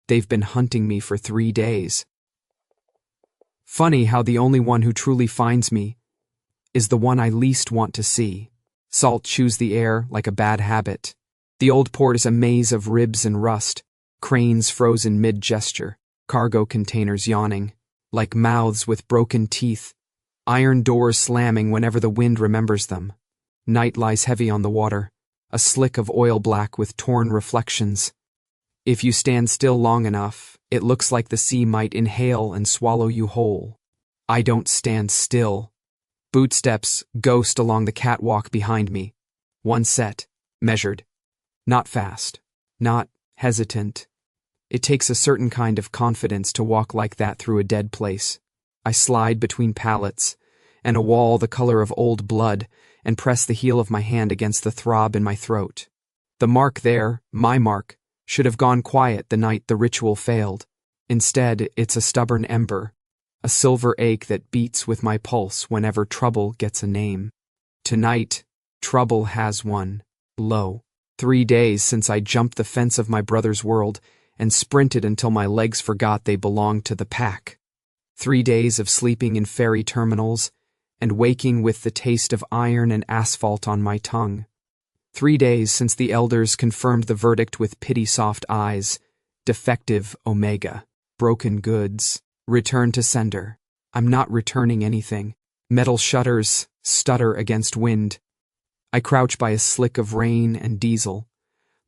They've been hunting me for 3 days. Funny how the only one who truly finds me is the one I least want to see. Salt chews the air like a bad habit. The old port is a maze of ribs and rust, cranes frozen mid-gesture, cargo containers yawning, like mouths with broken teeth, iron doors slamming whenever the wind remembers them. Night lies heavy on the water, a slick of oil black with torn reflections. If you stand still long enough, it looks like the sea might inhale and swallow you whole. I don't stand still. Bootsteps ghost along the catwalk behind me. One set, measured. Not fast, not hesitant. It takes a certain kind of confidence to walk like that through a dead place. I slide between pallets and a wall the color of old blood and press the heel of my hand against the throb in my throat. The mark there, my mark, should have gone quiet the night the ritual failed. Instead, it's a stubborn ember, a silver ache that beats with my pulse whenever trouble gets a name. Tonight, trouble has one. Low. 3 days since I jumped the fence of my brother's world and sprinted until my legs forgot they belonged to the pack. 3 days of sleeping in ferry terminals and waking with the taste of iron and asphalt on my tongue. 3 days since the elders confirmed the verdict with pity-soft eyes. Defective Omega. Broken goods. Return to sender. I'm not returning anything. Metal shutters stutter against wind. I crouch by a slick of rain and diesel,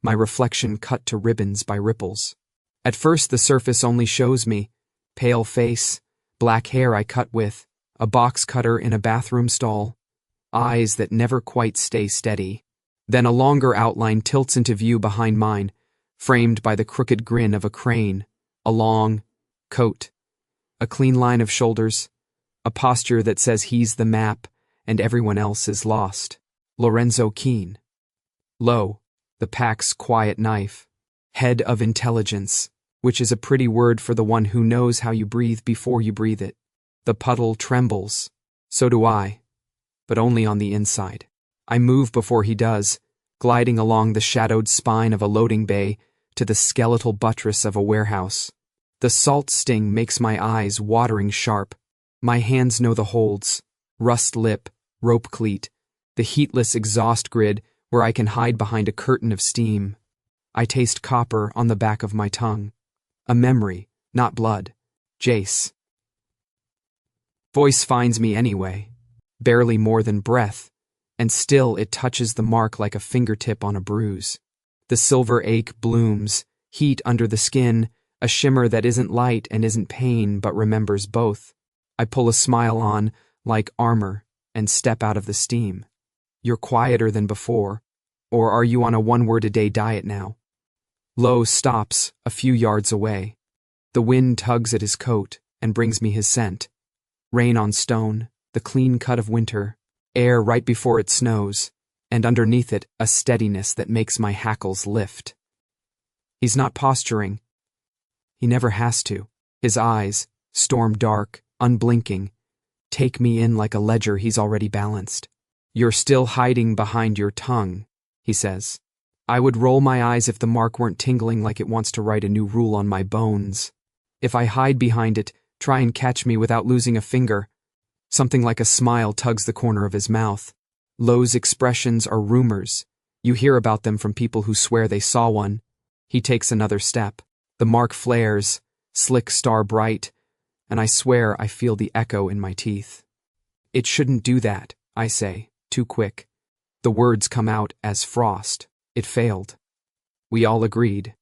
my reflection cut to ribbons by ripples. At first the surface only shows me pale face, black hair I cut with, a box cutter in a bathroom stall, eyes that never quite stay steady. Then a longer outline tilts into view behind mine, framed by the crooked grin of a crane, a long coat, a clean line of shoulders, a posture that says he's the map and everyone else is lost. Lorenzo Keene. Lo, the pack's quiet knife. Head of intelligence, which is a pretty word for the one who knows how you breathe before you breathe it. The puddle trembles. So do I, but only on the inside. I move before he does, gliding along the shadowed spine of a loading bay to the skeletal buttress of a warehouse. The salt sting makes my eyes watering sharp. My hands know the holds, rust lip, rope cleat, the heatless exhaust grid where I can hide behind a curtain of steam. I taste copper on the back of my tongue. A memory, not blood. Jace. Voice finds me anyway, barely more than breath, and still it touches the mark like a fingertip on a bruise. The silver ache blooms, heat under the skin, a shimmer that isn't light and isn't pain but remembers both. I pull a smile on, like armor, and step out of the steam. You're quieter than before, or are you on a one-word-a-day diet now? Lo stops a few yards away. The wind tugs at his coat and brings me his scent. Rain on stone, the clean cut of winter, air right before it snows, and underneath it a steadiness that makes my hackles lift. He's not posturing. He never has to. His eyes, storm dark, unblinking, take me in like a ledger he's already balanced. You're still hiding behind your tongue, he says. I would roll my eyes if the mark weren't tingling like it wants to write a new rule on my bones. If I hide behind it, try and catch me without losing a finger. Something like a smile tugs the corner of his mouth. Lo's expressions are rumors. You hear about them from people who swear they saw one. He takes another step. The mark flares, slick star bright, and I swear I feel the echo in my teeth. It shouldn't do that, I say, too quick. The words come out as frost. It failed. We all agreed.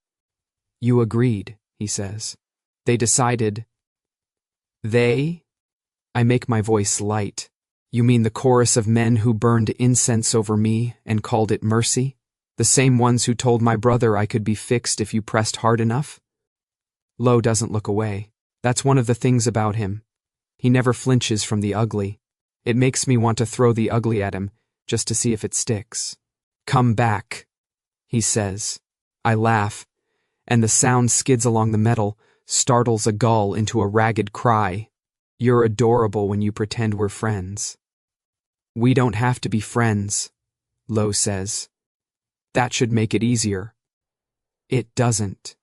You agreed, he says. They decided. They? I make my voice light. You mean the chorus of men who burned incense over me and called it mercy? The same ones who told my brother I could be fixed if you pressed hard enough? Lo doesn't look away. That's one of the things about him. He never flinches from the ugly. It makes me want to throw the ugly at him, just to see if it sticks. Come back, he says. I laugh, and the sound skids along the metal, startles a gull into a ragged cry. You're adorable when you pretend we're friends. We don't have to be friends, Lo says. That should make it easier. It doesn't.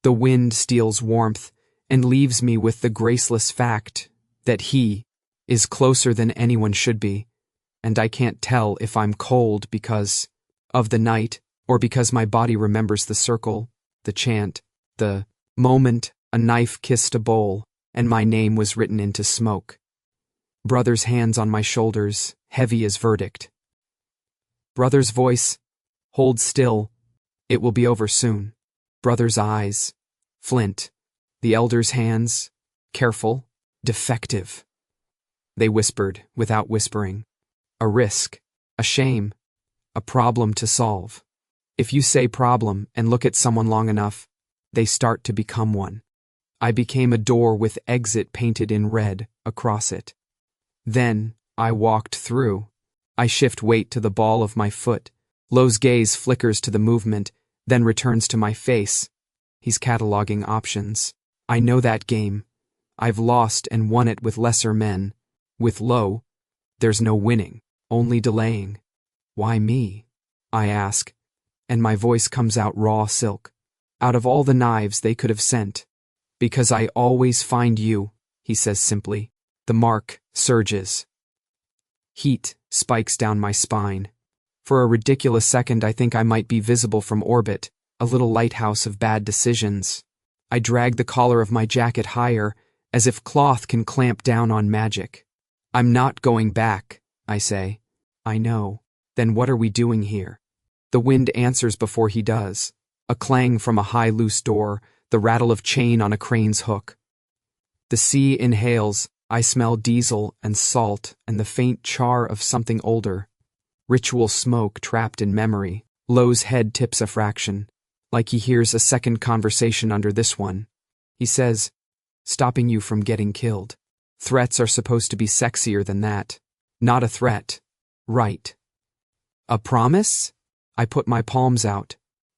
The wind steals warmth and leaves me with the graceless fact that he is closer than anyone should be, and I can't tell if I'm cold because of the night or because my body remembers the circle, the chant, the moment a knife kissed a bowl and my name was written into smoke. Brother's hands on my shoulders, heavy as verdict. Brother's voice, hold still, it will be over soon. Brother's eyes, flint. The elder's hands, careful, defective. They whispered without whispering. A risk, a shame, a problem to solve. If you say problem and look at someone long enough, they start to become one. I became a door with exit painted in red across it. Then I walked through. I shift weight to the ball of my foot. Lo's gaze flickers to the movement, then returns to my face. He's cataloging options. I know that game. I've lost and won it with lesser men. With Lo, there's no winning, only delaying. Why me? I ask, and my voice comes out raw silk. Out of all the knives they could have sent. Because I always find you, he says simply. The mark surges. Heat spikes down my spine. For a ridiculous second I think I might be visible from orbit, a little lighthouse of bad decisions. I drag the collar of my jacket higher, as if cloth can clamp down on magic. I'm not going back, I say. I know. Then what are we doing here? The wind answers before he does. A clang from a high loose door, the rattle of chain on a crane's hook. The sea inhales. I smell diesel and salt and the faint char of something older. Ritual smoke trapped in memory. Lo's head tips a fraction, like he hears a second conversation under this one. He says, stopping you from getting killed. Threats are supposed to be sexier than that. Not a threat. Right. A promise? I put my palms out.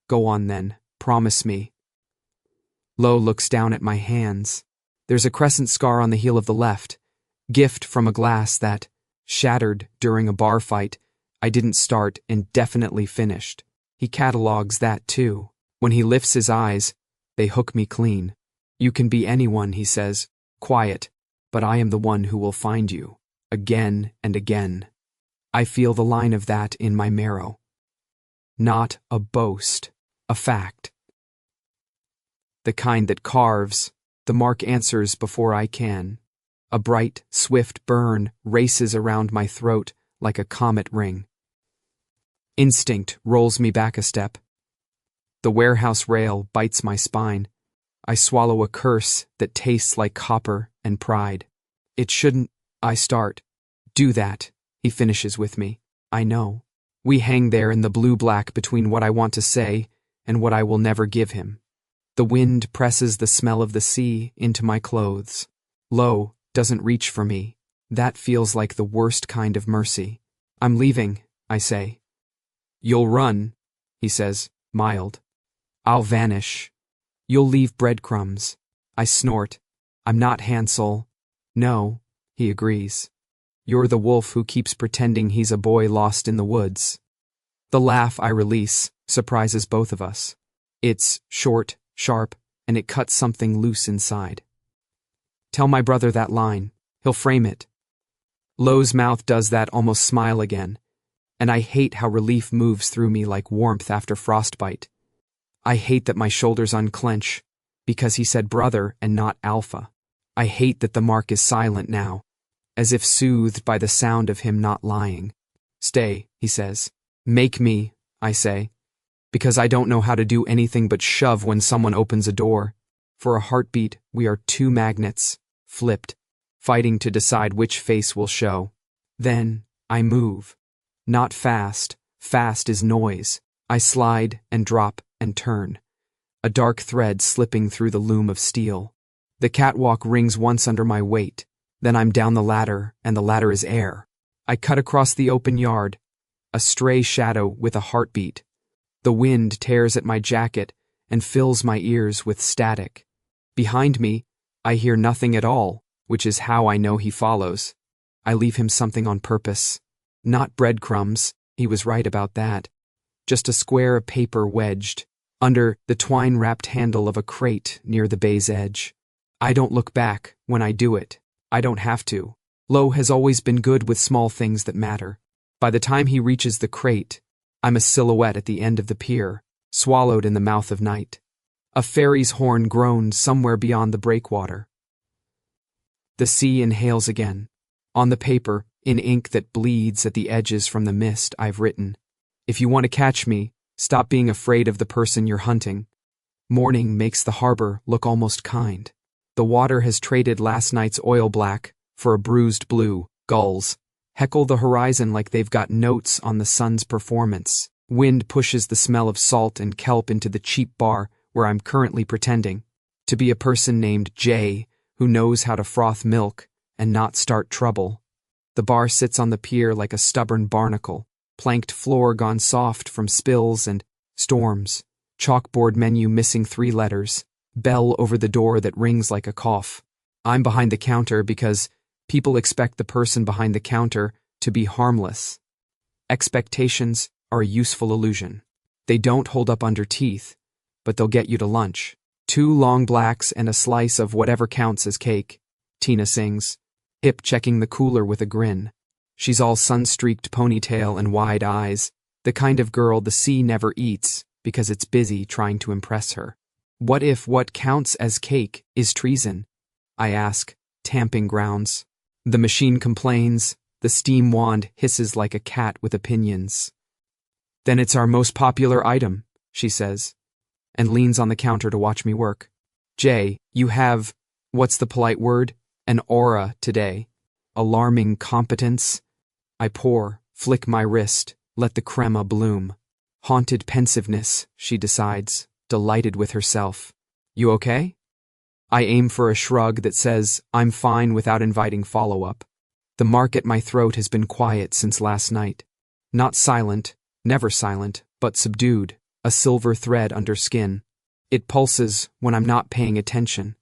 Go on then, promise me. Lo looks down at my hands. There's a crescent scar on the heel of the left, gift from a glass that, shattered during a bar fight, I didn't start and definitely finished. He catalogues that too. When he lifts his eyes, they hook me clean. You can be anyone, he says, quiet, but I am the one who will find you, again and again. I feel the line of that in my marrow. Not a boast, a fact. The kind that carves. The mark answers before I can. A bright, swift burn races around my throat like a comet ring. Instinct rolls me back a step. The warehouse rail bites my spine. I swallow a curse that tastes like copper and pride. It shouldn't, I start. Do that, he finishes with me. I know. We hang there in the blue-black between what I want to say and what I will never give him. The wind presses the smell of the sea into my clothes. Lo doesn't reach for me. That feels like the worst kind of mercy. I'm leaving, I say. You'll run, he says, mild. I'll vanish. You'll leave breadcrumbs. I snort. I'm not Hansel. No, he agrees. You're the wolf who keeps pretending he's a boy lost in the woods. The laugh I release surprises both of us. It's short, sharp, and it cuts something loose inside. Tell my brother that line. He'll frame it. Lo's mouth does that almost smile again, and I hate how relief moves through me like warmth after frostbite. I hate that my shoulders unclench, because he said brother and not alpha. I hate that the mark is silent now, as if soothed by the sound of him not lying. Stay, he says. Make me, I say, because I don't know how to do anything but shove when someone opens a door. For a heartbeat, we are two magnets, flipped, fighting to decide which face will show. Then, I move. Not fast. Fast is noise. I slide and drop and turn. A dark thread slipping through the loom of steel. The catwalk rings once under my weight. Then I'm down the ladder, and the ladder is air. I cut across the open yard. A stray shadow with a heartbeat. The wind tears at my jacket and fills my ears with static. Behind me, I hear nothing at all, which is how I know he follows. I leave him something on purpose. Not breadcrumbs, he was right about that. Just a square of paper wedged, under the twine-wrapped handle of a crate near the bay's edge. I don't look back when I do it. I don't have to. Lo has always been good with small things that matter. By the time he reaches the crate, I'm a silhouette at the end of the pier, swallowed in the mouth of night. A ferry's horn groans somewhere beyond the breakwater. The sea inhales again. On the paper, in ink that bleeds at the edges from the mist, I've written, "If you want to catch me, stop being afraid of the person you're hunting." Morning makes the harbor look almost kind. The water has traded last night's oil black for a bruised blue. Gulls heckle the horizon like they've got notes on the sun's performance. Wind pushes the smell of salt and kelp into the cheap bar where I'm currently pretending to be a person named Jay who knows how to froth milk and not start trouble. The bar sits on the pier like a stubborn barnacle, planked floor gone soft from spills and storms, chalkboard menu missing 3 letters, bell over the door that rings like a cough. I'm behind the counter because people expect the person behind the counter to be harmless. Expectations are a useful illusion. They don't hold up under teeth, but they'll get you to lunch. 2 long blacks and a slice of whatever counts as cake, Tina sings, hip-checking the cooler with a grin. She's all sun-streaked ponytail and wide eyes, the kind of girl the sea never eats because it's busy trying to impress her. What if what counts as cake is treason? I ask, tamping grounds. The machine complains, the steam wand hisses like a cat with opinions. Then it's our most popular item, she says, and leans on the counter to watch me work. Jay, you have, what's the polite word? An aura today. Alarming competence. I pour, flick my wrist, let the crema bloom. Haunted pensiveness, she decides, delighted with herself. You okay? I aim for a shrug that says I'm fine without inviting follow-up. The mark at my throat has been quiet since last night. Not silent, never silent, but subdued, a silver thread under skin. It pulses when I'm not paying attention,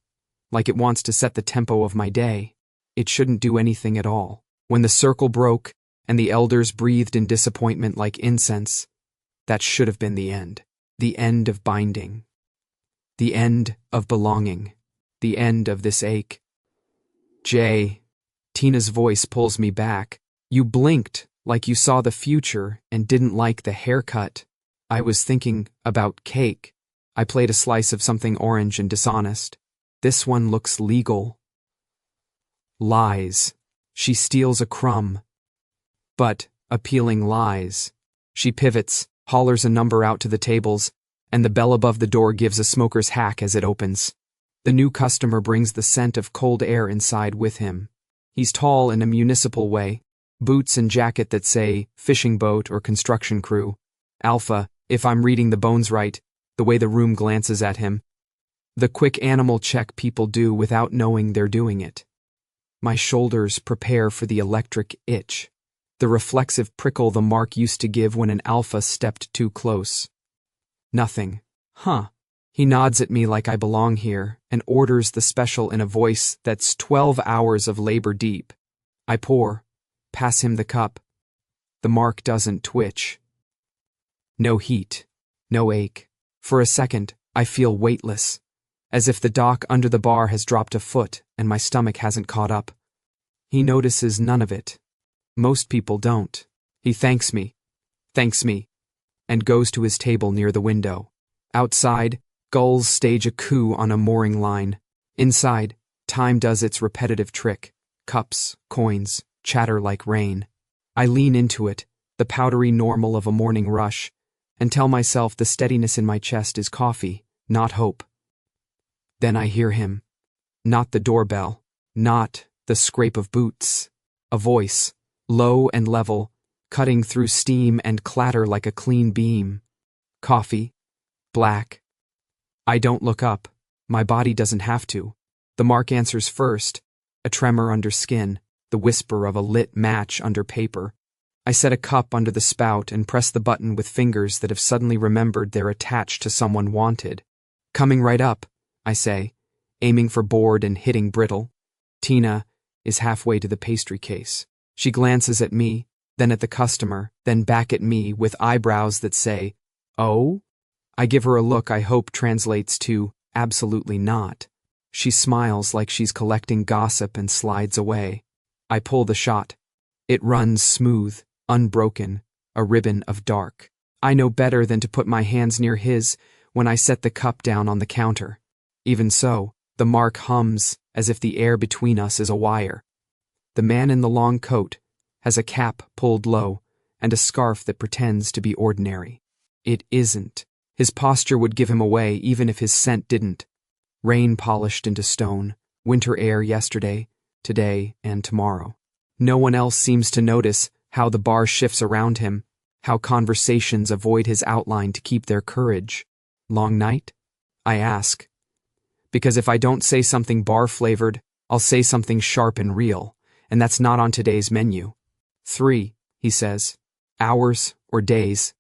like it wants to set the tempo of my day. It shouldn't do anything at all. When the circle broke and the elders breathed in disappointment like incense, that should have been the end. The end of binding. The end of belonging. The end of this ache. Jay, Tina's voice pulls me back. You blinked like you saw the future and didn't like the haircut. I was thinking about cake. I played a slice of something orange and dishonest. This one looks legal. Lies. She steals a crumb. But appealing lies. She pivots, hollers a number out to the tables, and the bell above the door gives a smoker's hack as it opens. The new customer brings the scent of cold air inside with him. He's tall in a municipal way, boots and jacket that say fishing boat or construction crew. Alpha, if I'm reading the bones right, the way the room glances at him. The quick animal check people do without knowing they're doing it. My shoulders prepare for the electric itch, the reflexive prickle the mark used to give when an alpha stepped too close. Nothing. Huh. He nods at me like I belong here and orders the special in a voice that's 12 hours of labor deep. I pour, pass him the cup. The mark doesn't twitch. No heat, no ache. For a second, I feel weightless, as if the dock under the bar has dropped a foot and my stomach hasn't caught up. He notices none of it. Most people don't. He thanks me, and goes to his table near the window. Outside, gulls stage a coup on a mooring line. Inside, time does its repetitive trick. Cups, coins, chatter like rain. I lean into it, the powdery normal of a morning rush, and tell myself the steadiness in my chest is coffee, not hope. Then I hear him. Not the doorbell, not the scrape of boots. A voice, low and level, cutting through steam and clatter like a clean beam. Coffee. Black. I don't look up. My body doesn't have to. The mark answers first, a tremor under skin, the whisper of a lit match under paper. I set a cup under the spout and press the button with fingers that have suddenly remembered they're attached to someone wanted. Coming right up, I say, aiming for board and hitting brittle. Tina is halfway to the pastry case. She glances at me, then at the customer, then back at me with eyebrows that say, "Oh?" I give her a look I hope translates to, absolutely not. She smiles like she's collecting gossip and slides away. I pull the shot. It runs smooth, unbroken, a ribbon of dark. I know better than to put my hands near his when I set the cup down on the counter. Even so, the mark hums as if the air between us is a wire. The man in the long coat has a cap pulled low and a scarf that pretends to be ordinary. It isn't. His posture would give him away even if his scent didn't. Rain polished into stone, winter air yesterday, today, and tomorrow. No one else seems to notice how the bar shifts around him, how conversations avoid his outline to keep their courage. Long night? I ask. Because if I don't say something bar-flavored, I'll say something sharp and real, and that's not on today's menu. 3, he says. Hours or days.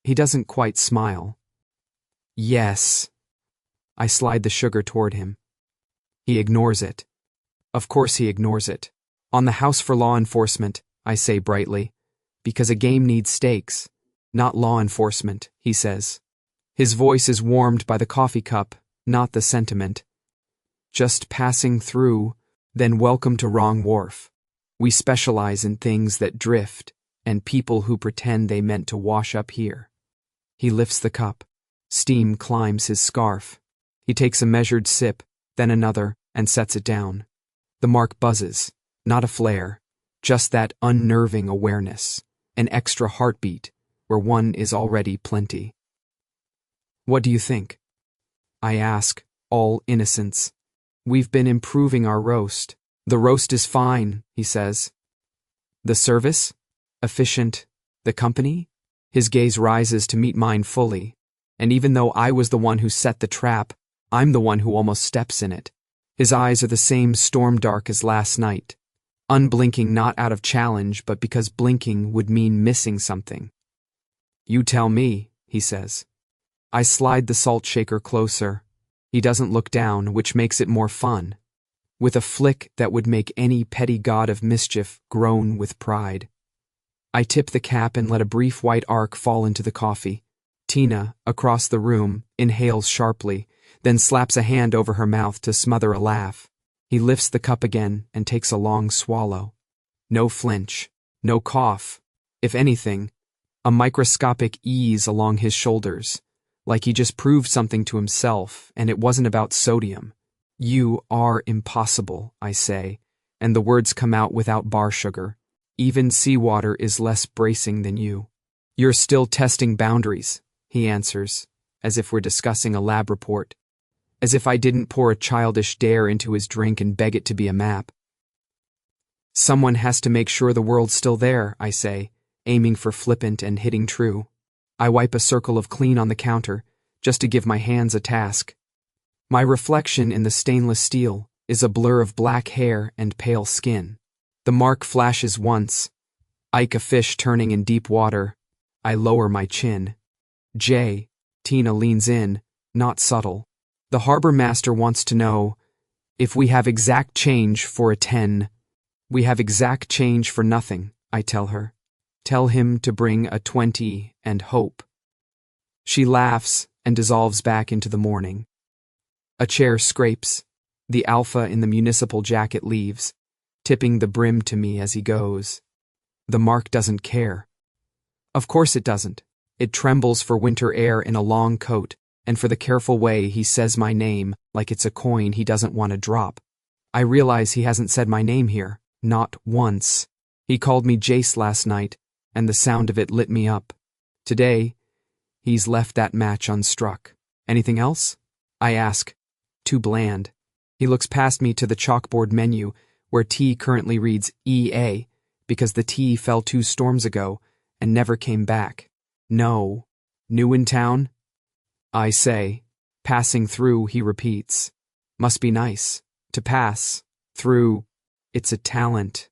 He doesn't quite smile. Yes. I slide the sugar toward him. He ignores it. Of course he ignores it. On the house for law enforcement, I say brightly. Because a game needs stakes. Not law enforcement, he says. His voice is warmed by the coffee cup, not the sentiment. Just passing through, then welcome to Wrong Wharf. We specialize in things that drift, and people who pretend they meant to wash up here. He lifts the cup. Steam climbs his scarf. He takes a measured sip, then another, and sets it down. The mark buzzes, not a flare, just that unnerving awareness, an extra heartbeat where one is already plenty. What do you think? I ask, all innocence. We've been improving our roast. The roast is fine, he says. The service? Efficient. The company? His gaze rises to meet mine fully, and even though I was the one who set the trap, I'm the one who almost steps in it. His eyes are the same storm dark as last night, unblinking not out of challenge but because blinking would mean missing something. You tell me, he says. I slide the salt shaker closer. He doesn't look down, which makes it more fun. With a flick that would make any petty god of mischief groan with pride. I tip the cap and let a brief white arc fall into the coffee. Tina, across the room, inhales sharply, then slaps a hand over her mouth to smother a laugh. He lifts the cup again and takes a long swallow. No flinch, no cough. If anything, a microscopic ease along his shoulders, like he just proved something to himself and it wasn't about sodium. You are impossible, I say, and the words come out without bar sugar. Even seawater is less bracing than you. You're still testing boundaries, he answers, as if we're discussing a lab report. As if I didn't pour a childish dare into his drink and beg it to be a map. Someone has to make sure the world's still there, I say, aiming for flippant and hitting true. I wipe a circle of clean on the counter, just to give my hands a task. My reflection in the stainless steel is a blur of black hair and pale skin. The mark flashes once. Ike a fish turning in deep water. I lower my chin. Jay, Tina leans in, not subtle. The harbor master wants to know, if we have exact change for a 10. We have exact change for nothing, I tell her. Tell him to bring a 20 and hope. She laughs and dissolves back into the morning. A chair scrapes. The alpha in the municipal jacket leaves, tipping the brim to me as he goes. The mark doesn't care. Of course it doesn't. It trembles for winter air in a long coat, and for the careful way he says my name like it's a coin he doesn't want to drop. I realize he hasn't said my name here, not once. He called me Jace last night, and the sound of it lit me up. Today, he's left that match unstruck. Anything else? I ask. Too bland. He looks past me to the chalkboard menu, where T currently reads EA, because the T fell 2 storms ago and never came back. No. New in town? I say. Passing through, he repeats. Must be nice. To pass. Through. It's a talent.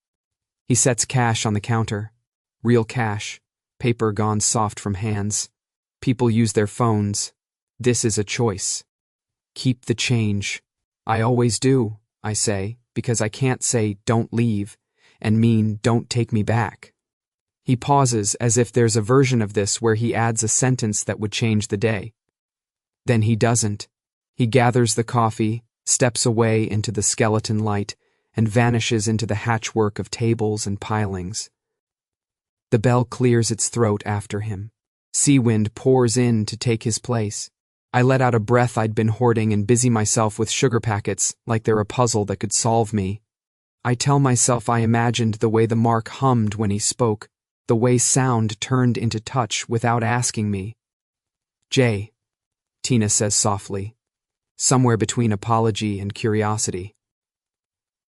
He sets cash on the counter. Real cash. Paper gone soft from hands. People use their phones. This is a choice. Keep the change. I always do, I say, because I can't say don't leave and mean don't take me back. He pauses as if there's a version of this where he adds a sentence that would change the day. Then he doesn't. He gathers the coffee, steps away into the skeleton light, and vanishes into the hatchwork of tables and pilings. The bell clears its throat after him. Sea wind pours in to take his place. I let out a breath I'd been hoarding and busy myself with sugar packets like they're a puzzle that could solve me. I tell myself I imagined the way the mark hummed when he spoke, the way sound turned into touch without asking me. Jay, Tina says softly, somewhere between apology and curiosity.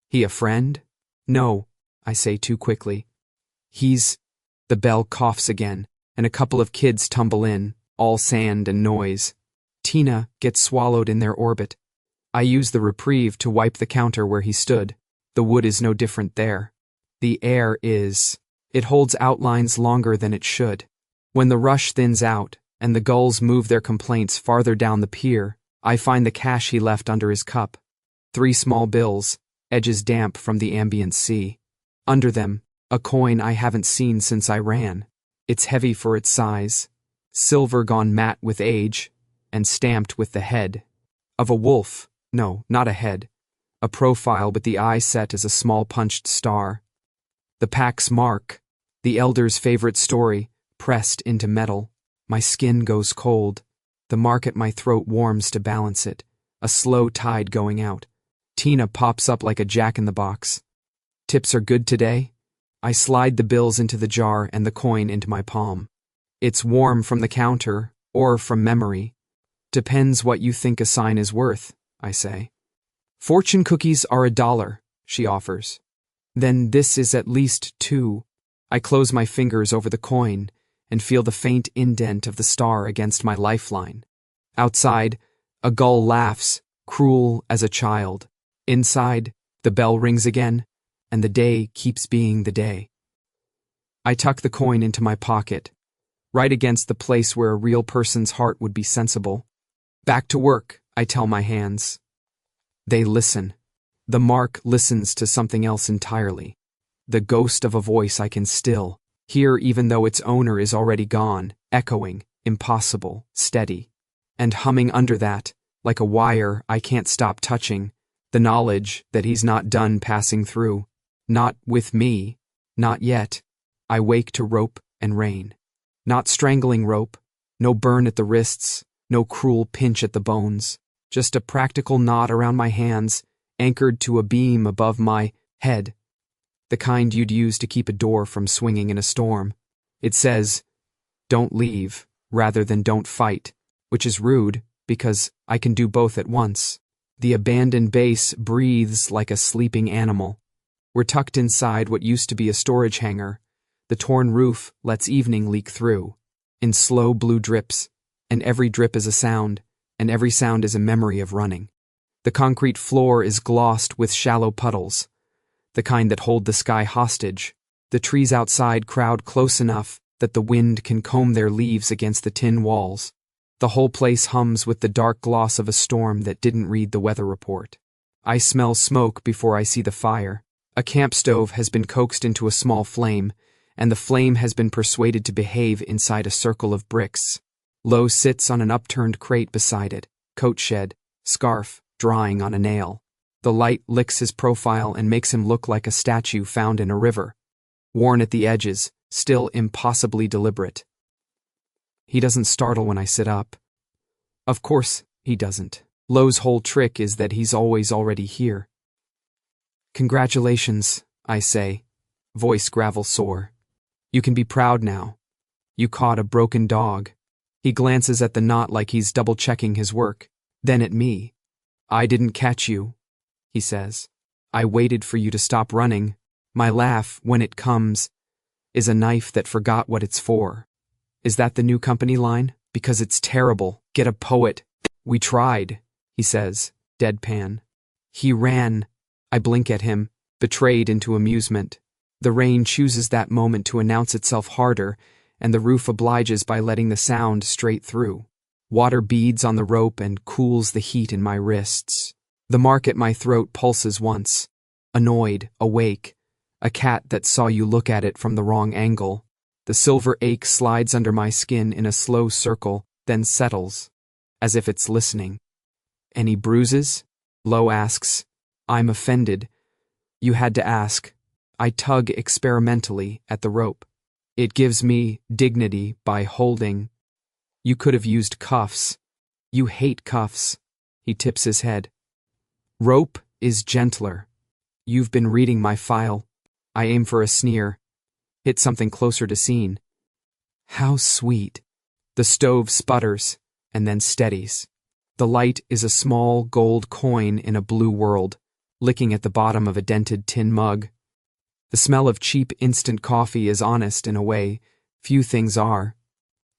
He a friend? No, I say too quickly. The bell coughs again, and a couple of kids tumble in, all sand and noise. Tina gets swallowed in their orbit. I use the reprieve to wipe the counter where he stood. The wood is no different there. The air is. It holds outlines longer than it should. When the rush thins out, and the gulls move their complaints farther down the pier, I find the cash he left under his cup. 3 small bills, edges damp from the ambient sea. Under them, a coin I haven't seen since I ran. It's heavy for its size, silver gone matte with age, and stamped with the head of a wolf. No, not a head. A profile with the eye set as a small punched star. The pack's mark, the elder's favorite story, pressed into metal. My skin goes cold. The mark at my throat warms to balance it, a slow tide going out. Tina pops up like a jack-in-the-box. Tips are good today? I slide the bills into the jar and the coin into my palm. It's warm from the counter, or from memory. Depends what you think a sign is worth, I say. Fortune cookies are $1, she offers. Then this is at least 2. I close my fingers over the coin and feel the faint indent of the star against my lifeline. Outside, a gull laughs, cruel as a child. Inside, the bell rings again, and the day keeps being the day. I tuck the coin into my pocket, right against the place where a real person's heart would be sensible. Back to work, I tell my hands. They listen. The mark listens to something else entirely. The ghost of a voice I can still hear even though its owner is already gone, echoing, impossible, steady. And humming under that, like a wire I can't stop touching, the knowledge that he's not done passing through. Not with me. Not yet. I wake to rope and rain. Not strangling rope. No burn at the wrists. No cruel pinch at the bones. Just a practical knot around my hands, anchored to a beam above my head. The kind you'd use to keep a door from swinging in a storm. It says, don't leave, rather than don't fight, which is rude, because I can do both at once. The abandoned base breathes like a sleeping animal. We're tucked inside what used to be a storage hangar. The torn roof lets evening leak through, in slow blue drips, and every drip is a sound, and every sound is a memory of running. The concrete floor is glossed with shallow puddles, the kind that hold the sky hostage. The trees outside crowd close enough that the wind can comb their leaves against the tin walls. The whole place hums with the dark gloss of a storm that didn't read the weather report. I smell smoke before I see the fire. A camp stove has been coaxed into a small flame, and the flame has been persuaded to behave inside a circle of bricks. Lowe sits on an upturned crate beside it, coat shed, scarf, drying on a nail. The light licks his profile and makes him look like a statue found in a river. Worn at the edges, still impossibly deliberate. He doesn't startle when I sit up. Of course, he doesn't. Lowe's whole trick is that he's always already here. Congratulations, I say, voice gravel sore. You can be proud now. You caught a broken dog. He glances at the knot like he's double-checking his work, then at me. I didn't catch you, he says. I waited for you to stop running. My laugh, when it comes, is a knife that forgot what it's for. Is that the new company line? Because it's terrible. Get a poet. We tried, he says, deadpan. He ran. I blink at him, betrayed into amusement. The rain chooses that moment to announce itself harder, and the roof obliges by letting the sound straight through. Water beads on the rope and cools the heat in my wrists. The mark at my throat pulses once. Annoyed, awake. A cat that saw you look at it from the wrong angle. The silver ache slides under my skin in a slow circle, then settles. as if it's listening. Any bruises? Lo asks. I'm offended. You had to ask. I tug experimentally at the rope. It gives me dignity by holding. You could have used cuffs. You hate cuffs. He tips his head. Rope is gentler. You've been reading my file. I aim for a sneer. Hit something closer to scene. How sweet. The stove sputters and then steadies. The light is a small gold coin in a blue world, licking at the bottom of a dented tin mug. The smell of cheap instant coffee is honest in a way few things are.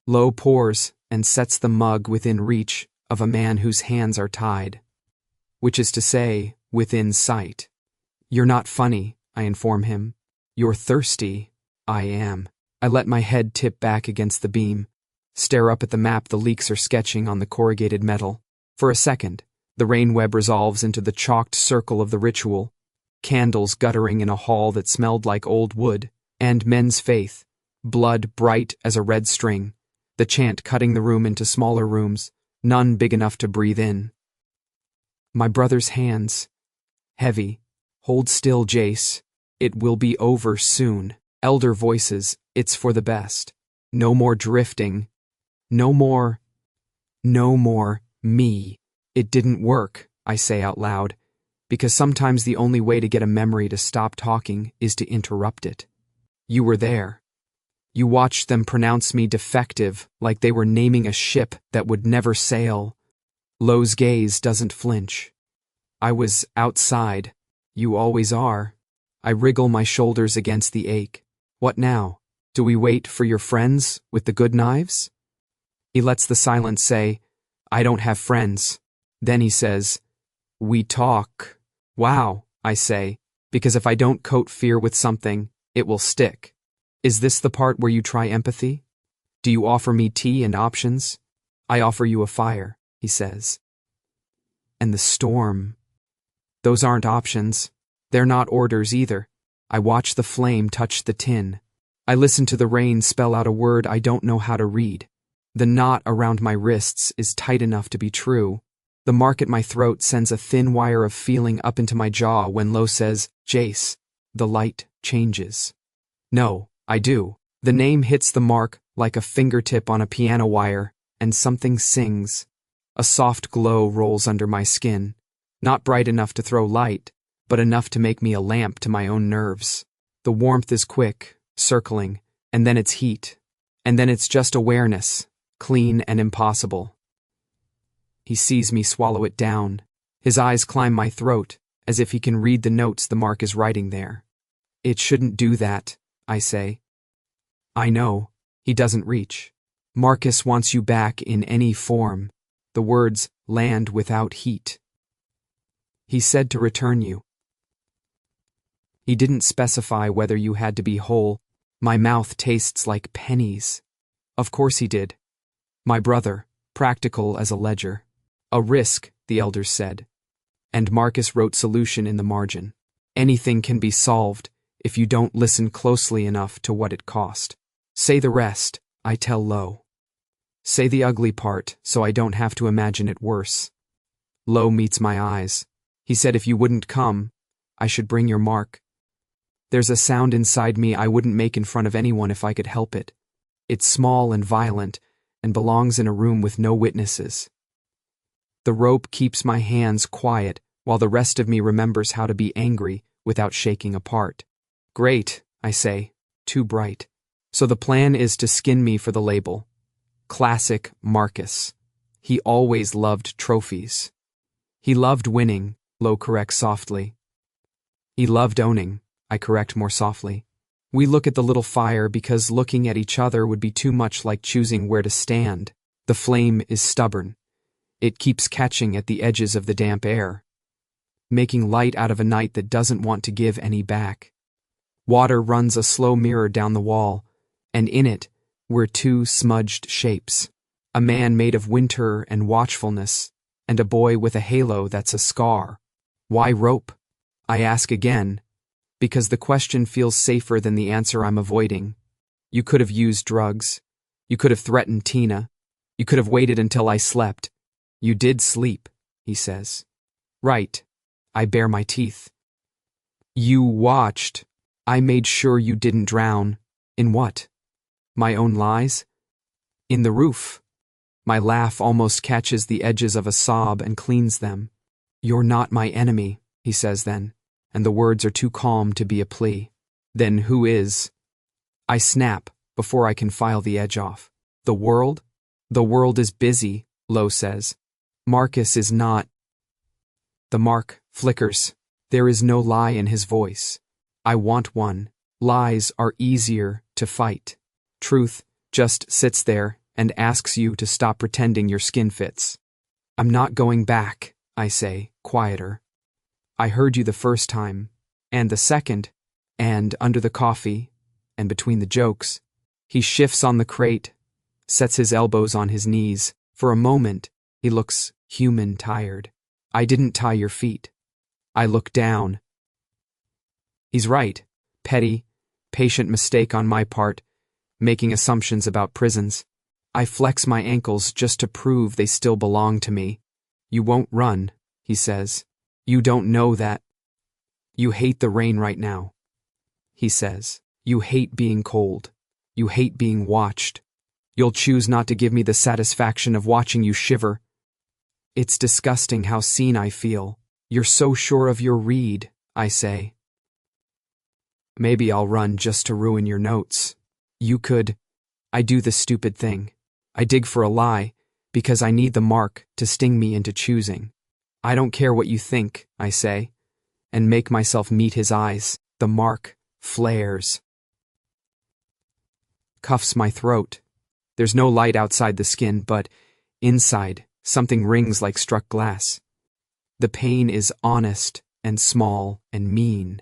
Lo pours and sets the mug within reach of a man whose hands are tied. Which is to say, within sight. You're not funny, I inform him. You're thirsty. I am. I let my head tip back against the beam, stare up at the map the leaks are sketching on the corrugated metal. For a second, the rain web resolves into the chalked circle of the ritual, candles guttering in a hall that smelled like old wood, and men's faith, blood bright as a red string, the chant cutting the room into smaller rooms, none big enough to breathe in. My brother's hands. Heavy. Hold still, Jace. It will be over soon. Elder voices, it's for the best. No more drifting. No more me. It didn't work, I say out loud, because sometimes the only way to get a memory to stop talking is to interrupt it. You were there. You watched them pronounce me defective like they were naming a ship that would never sail. Lo's gaze doesn't flinch. I was outside. You always are. I wriggle my shoulders against the ache. What now? Do we wait for your friends with the good knives? He lets the silence say, I don't have friends. Then he says, we talk. Wow, I say, because if I don't coat fear with something, it will stick. Is this the part where you try empathy? Do you offer me tea and options? I offer you a fire, he says. And the storm. Those aren't options. They're not orders either. I watch the flame touch the tin. I listen to the rain spell out a word I don't know how to read. The knot around my wrists is tight enough to be true. The mark at my throat sends a thin wire of feeling up into my jaw when Lo says, Jace. The light changes. No, I do. The name hits the mark like a fingertip on a piano wire, and something sings. A soft glow rolls under my skin. Not bright enough to throw light, but enough to make me a lamp to my own nerves. The warmth is quick, circling, and then it's heat. And then it's just awareness, clean and impossible. He sees me swallow it down. His eyes climb my throat, as if he can read the notes the mark is writing there. It shouldn't do that, I say. I know. He doesn't reach. Marcus wants you back in any form. The words land without heat. He said to return you. He didn't specify whether you had to be whole. My mouth tastes like pennies. Of course he did. My brother, practical as a ledger. A risk, the elders said. And Marcus wrote solution in the margin. Anything can be solved if you don't listen closely enough to what it cost. Say the rest, I tell Lo. Say the ugly part so I don't have to imagine it worse. Lo meets my eyes. He said if you wouldn't come, I should bring your mark. There's a sound inside me I wouldn't make in front of anyone if I could help it. It's small and violent and belongs in a room with no witnesses. The rope keeps my hands quiet while the rest of me remembers how to be angry without shaking apart. Great, I say, too bright. So the plan is to skin me for the label. Classic Marcus. He always loved trophies. He loved winning, Lo corrects softly. He loved owning, I correct more softly. We look at the little fire because looking at each other would be too much like choosing where to stand. The flame is stubborn. It keeps catching at the edges of the damp air, making light out of a night that doesn't want to give any back. Water runs a slow mirror down the wall, and in it were two smudged shapes. A man made of winter and watchfulness, and a boy with a halo that's a scar. Why rope? I ask again, because the question feels safer than the answer I'm avoiding. You could have used drugs. You could have threatened Tina. You could have waited until I slept. You did sleep, he says. Right. I bare my teeth. You watched. I made sure you didn't drown. In what? My own lies? In the roof. My laugh almost catches the edges of a sob and cleans them. You're not my enemy, he says then, and the words are too calm to be a plea. Then who is? I snap before I can file the edge off. The world? The world is busy, Lo says. Marcus is not. The mark flickers. There is no lie in his voice. I want one. Lies are easier to fight. Truth just sits there and asks you to stop pretending your skin fits. I'm not going back, I say, quieter. I heard you the first time, and the second, and under the coffee, and between the jokes. He shifts on the crate, sets his elbows on his knees. For a moment, he looks human tired. I didn't tie your feet. I look down. He's right. Petty, patient mistake on my part, making assumptions about prisons. I flex my ankles just to prove they still belong to me. You won't run, he says. You don't know that. You hate the rain right now, he says. You hate being cold. You hate being watched. You'll choose not to give me the satisfaction of watching you shiver. It's disgusting how seen I feel. You're so sure of your read, I say. Maybe I'll run just to ruin your notes. You could. I do the stupid thing. I dig for a lie, because I need the mark to sting me into choosing. I don't care what you think, I say, and make myself meet his eyes. The mark flares. Cuffs my throat. There's no light outside the skin, but inside, something rings like struck glass. The pain is honest and small and mean.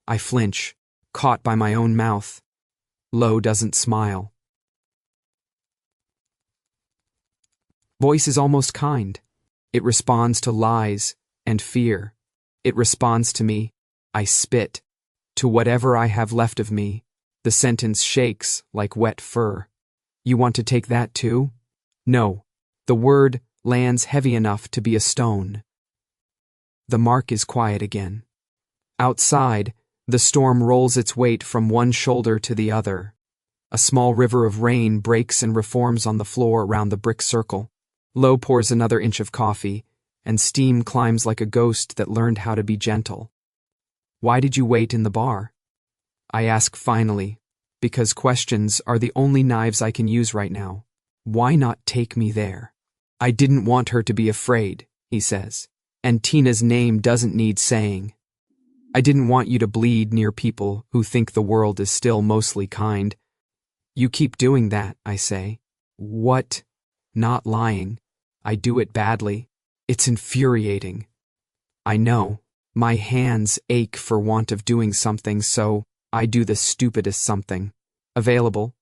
I flinch, caught by my own mouth. Lo doesn't smile. Voice is almost kind. It responds to lies and fear. It responds to me. I spit. To whatever I have left of me. The sentence shakes like wet fur. You want to take that too? No. The word lands heavy enough to be a stone. The mark is quiet again. Outside, the storm rolls its weight from one shoulder to the other. A small river of rain breaks and reforms on the floor around the brick circle. Lo pours another inch of coffee, and steam climbs like a ghost that learned how to be gentle. Why did you wait in the bar? I ask finally, because questions are the only knives I can use right now. Why not take me there? I didn't want her to be afraid, he says, and Tina's name doesn't need saying. I didn't want you to bleed near people who think the world is still mostly kind. You keep doing that, I say. What? Not lying. I do it badly. It's infuriating. I know. My hands ache for want of doing something, so I do the stupidest something. Available.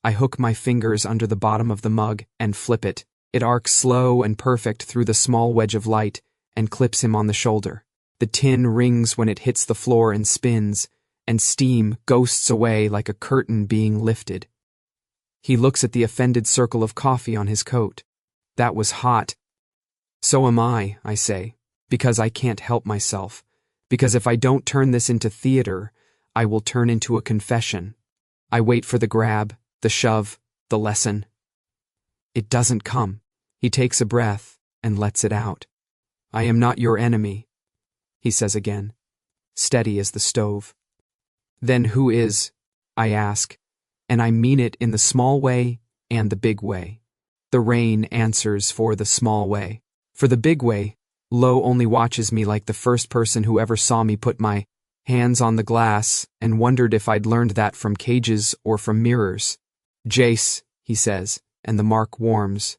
I hook my fingers under the bottom of the mug and flip it. It arcs slow and perfect through the small wedge of light and clips him on the shoulder. The tin rings when it hits the floor and spins, and steam ghosts away like a curtain being lifted. He looks at the offended circle of coffee on his coat. That was hot. So am I say, because I can't help myself. Because if I don't turn this into theater, I will turn into a confession. I wait for the grab, the shove, the lesson. It doesn't come. He takes a breath and lets it out. I am not your enemy, he says again, steady as the stove. Then who is? I ask, and I mean it in the small way and the big way. The rain answers for the small way. For the big way, Lo only watches me like the first person who ever saw me put my hands on the glass and wondered if I'd learned that from cages or from mirrors. Jace, he says, and the mark warms.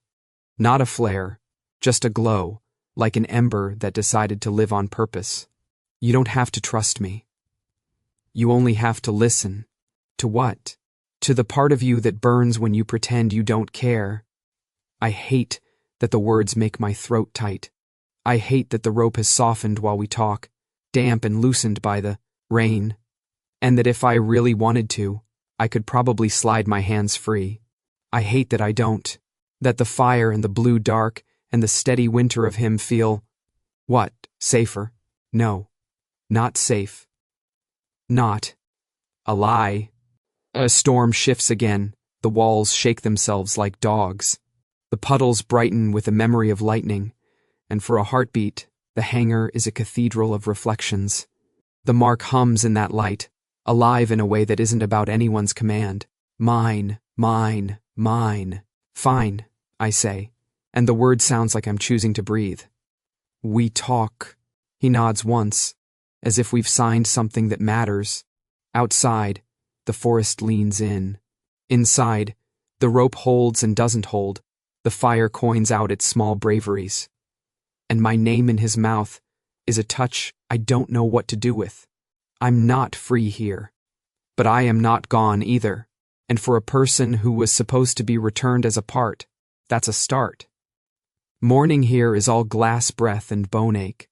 Not a flare, just a glow, like an ember that decided to live on purpose. You don't have to trust me. You only have to listen. To what? To the part of you that burns when you pretend you don't care. I hate that the words make my throat tight. I hate that the rope has softened while we talk, damp and loosened by the rain, and that if I really wanted to, I could probably slide my hands free. I hate that I don't, that the fire and the blue dark and the steady winter of him feel, what, safer? No, not safe. Not. A lie. A storm shifts again, the walls shake themselves like dogs. The puddles brighten with a memory of lightning, and for a heartbeat, the hangar is a cathedral of reflections. The mark hums in that light, alive in a way that isn't about anyone's command. Mine, mine, mine. Fine, I say, and the word sounds like I'm choosing to breathe. We talk. He nods once, as if we've signed something that matters. Outside, the forest leans in. Inside, the rope holds and doesn't hold. The fire coins out its small braveries. And my name in his mouth is a touch I don't know what to do with. I'm not free here. But I am not gone either. And for a person who was supposed to be returned as a part, that's a start. Morning here is all glass breath and bone ache.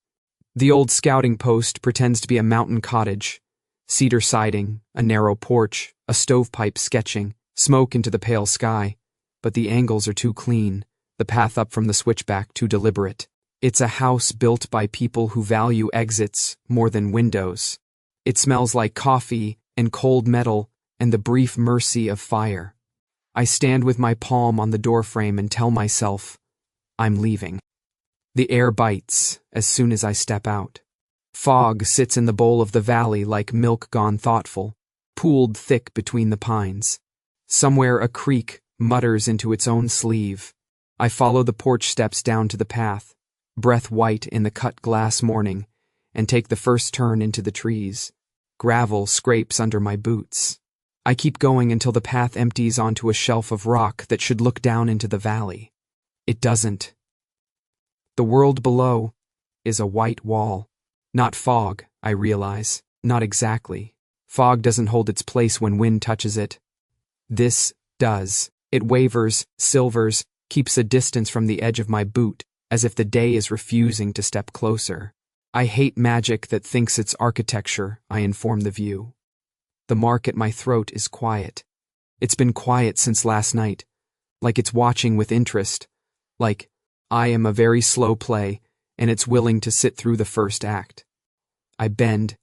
The old scouting post pretends to be a mountain cottage. Cedar siding, a narrow porch, a stovepipe sketching, smoke into the pale sky. But the angles are too clean, the path up from the switchback too deliberate. It's a house built by people who value exits more than windows. It smells like coffee and cold metal and the brief mercy of fire. I stand with my palm on the doorframe and tell myself, I'm leaving. The air bites as soon as I step out. Fog sits in the bowl of the valley like milk gone thoughtful, pooled thick between the pines. Somewhere a creek mutters into its own sleeve. I follow the porch steps down to the path, breath white in the cut glass morning, and take the first turn into the trees. Gravel scrapes under my boots. I keep going until the path empties onto a shelf of rock that should look down into the valley. It doesn't. The world below is a white wall. Not fog, I realize. Not exactly. Fog doesn't hold its place when wind touches it. This does. It wavers, silvers, keeps a distance from the edge of my boot, as if the day is refusing to step closer. I hate magic that thinks it's architecture, I inform the view. The mark at my throat is quiet. It's been quiet since last night, like it's watching with interest, like I am a very slow play, and it's willing to sit through the first act. I bend,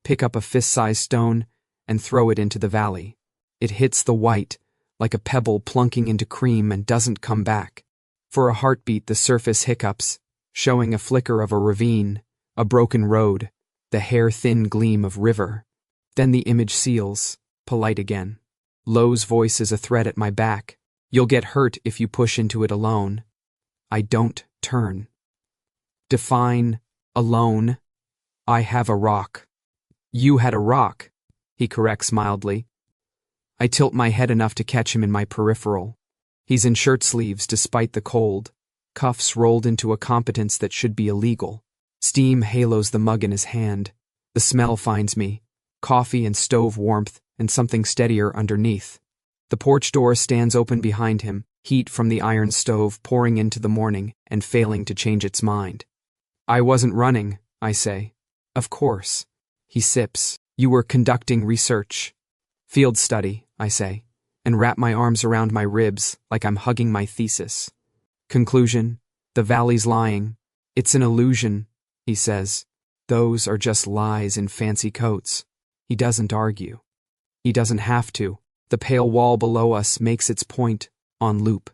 pick up a fist-sized stone, and throw it into the valley. It hits the white, like a pebble plunking into cream and doesn't come back. For a heartbeat the surface hiccups, showing a flicker of a ravine, a broken road, the hair-thin gleam of river. Then the image seals, polite again. Lowe's voice is a thread at my back. You'll get hurt if you push into it alone. I don't turn. Define alone. I have a rock. You had a rock, he corrects mildly. I tilt my head enough to catch him in my peripheral. He's in shirt sleeves despite the cold, cuffs rolled into a competence that should be illegal. Steam halos the mug in his hand. The smell finds me, coffee and stove warmth and something steadier underneath. The porch door stands open behind him, heat from the iron stove pouring into the morning and failing to change its mind. I wasn't running, I say. Of course. He sips. You were conducting research. Field study, I say, and wrap my arms around my ribs like I'm hugging my thesis. Conclusion, the valley's lying. It's an illusion, he says. Those are just lies in fancy coats. He doesn't argue. He doesn't have to. The pale wall below us makes its point, on loop.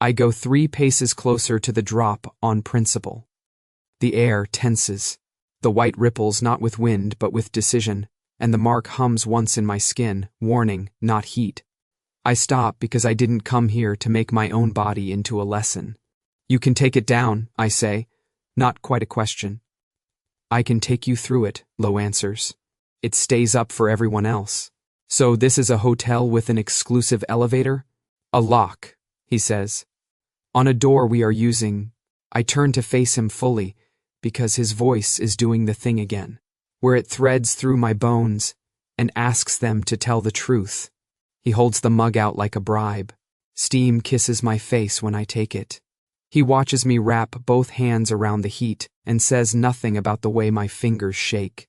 I go 3 paces closer to the drop on principle. The air tenses. The white ripples not with wind but with decision, and the mark hums once in my skin, warning, not heat. I stop because I didn't come here to make my own body into a lesson. You can take it down, I say, not quite a question. I can take you through it, Lowe answers. It stays up for everyone else. So this is a hotel with an exclusive elevator? A lock, he says. On a door we are using. I turn to face him fully, because his voice is doing the thing again, where it threads through my bones and asks them to tell the truth. He holds the mug out like a bribe. Steam kisses my face when I take it. He watches me wrap both hands around the heat and says nothing about the way my fingers shake.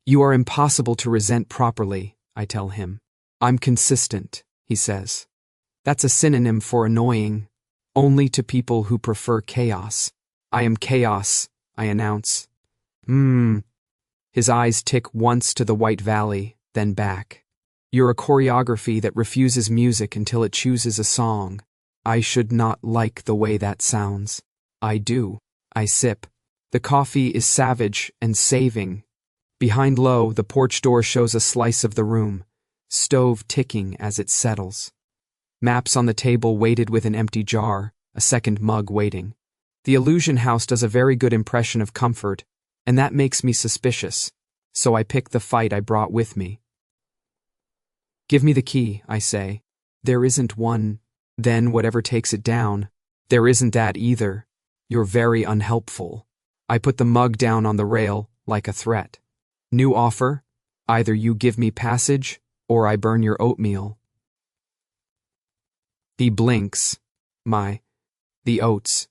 You are impossible to resent properly, I tell him. I'm consistent, he says. That's a synonym for annoying. Only to people who prefer chaos. I am chaos, I announce. His eyes tick once to the White Valley, then back. You're a choreography that refuses music until it chooses a song. I should not like the way that sounds. I do. I sip. The coffee is savage and saving. Behind Lo, the porch door shows a slice of the room, stove ticking as it settles. Maps on the table weighted with an empty jar, a second mug waiting. The illusion house does a very good impression of comfort, and that makes me suspicious, so I pick the fight I brought with me. Give me the key, I say. There isn't one. Then whatever takes it down. There isn't that either. You're very unhelpful. I put the mug down on the rail, like a threat. New offer? Either you give me passage, or I burn your oatmeal. He blinks. The oats.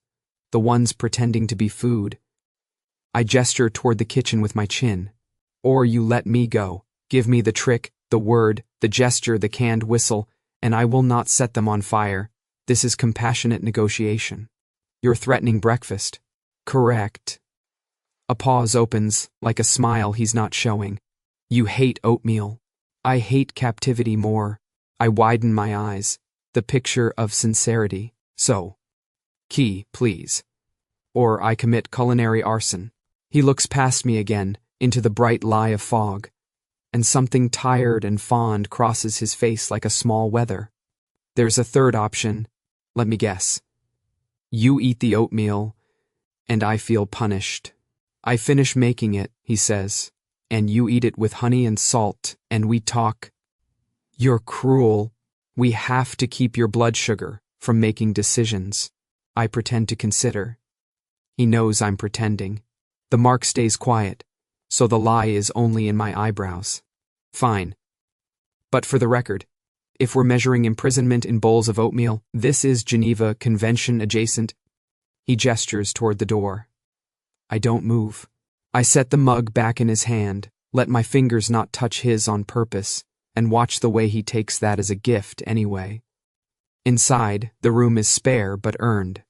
The ones pretending to be food. I gesture toward the kitchen with my chin. Or you let me go. Give me the trick, the word, the gesture, the canned whistle, and I will not set them on fire. This is compassionate negotiation. You're threatening breakfast. Correct. A pause opens, like a smile he's not showing. You hate oatmeal. I hate captivity more. I widen my eyes. The picture of sincerity. So. Key, please. Or I commit culinary arson. He looks past me again, into the bright lie of fog, and something tired and fond crosses his face like a small wether. There's a third option. Let me guess. You eat the oatmeal, and I feel punished. I finish making it, he says, and you eat it with honey and salt, and we talk. You're cruel. We have to keep your blood sugar from making decisions. I pretend to consider. He knows I'm pretending. The mark stays quiet, so the lie is only in my eyebrows. Fine. But for the record, if we're measuring imprisonment in bowls of oatmeal, this is Geneva Convention adjacent. He gestures toward the door. I don't move. I set the mug back in his hand, let my fingers not touch his on purpose, and watch the way he takes that as a gift anyway. Inside, the room is spare but earned.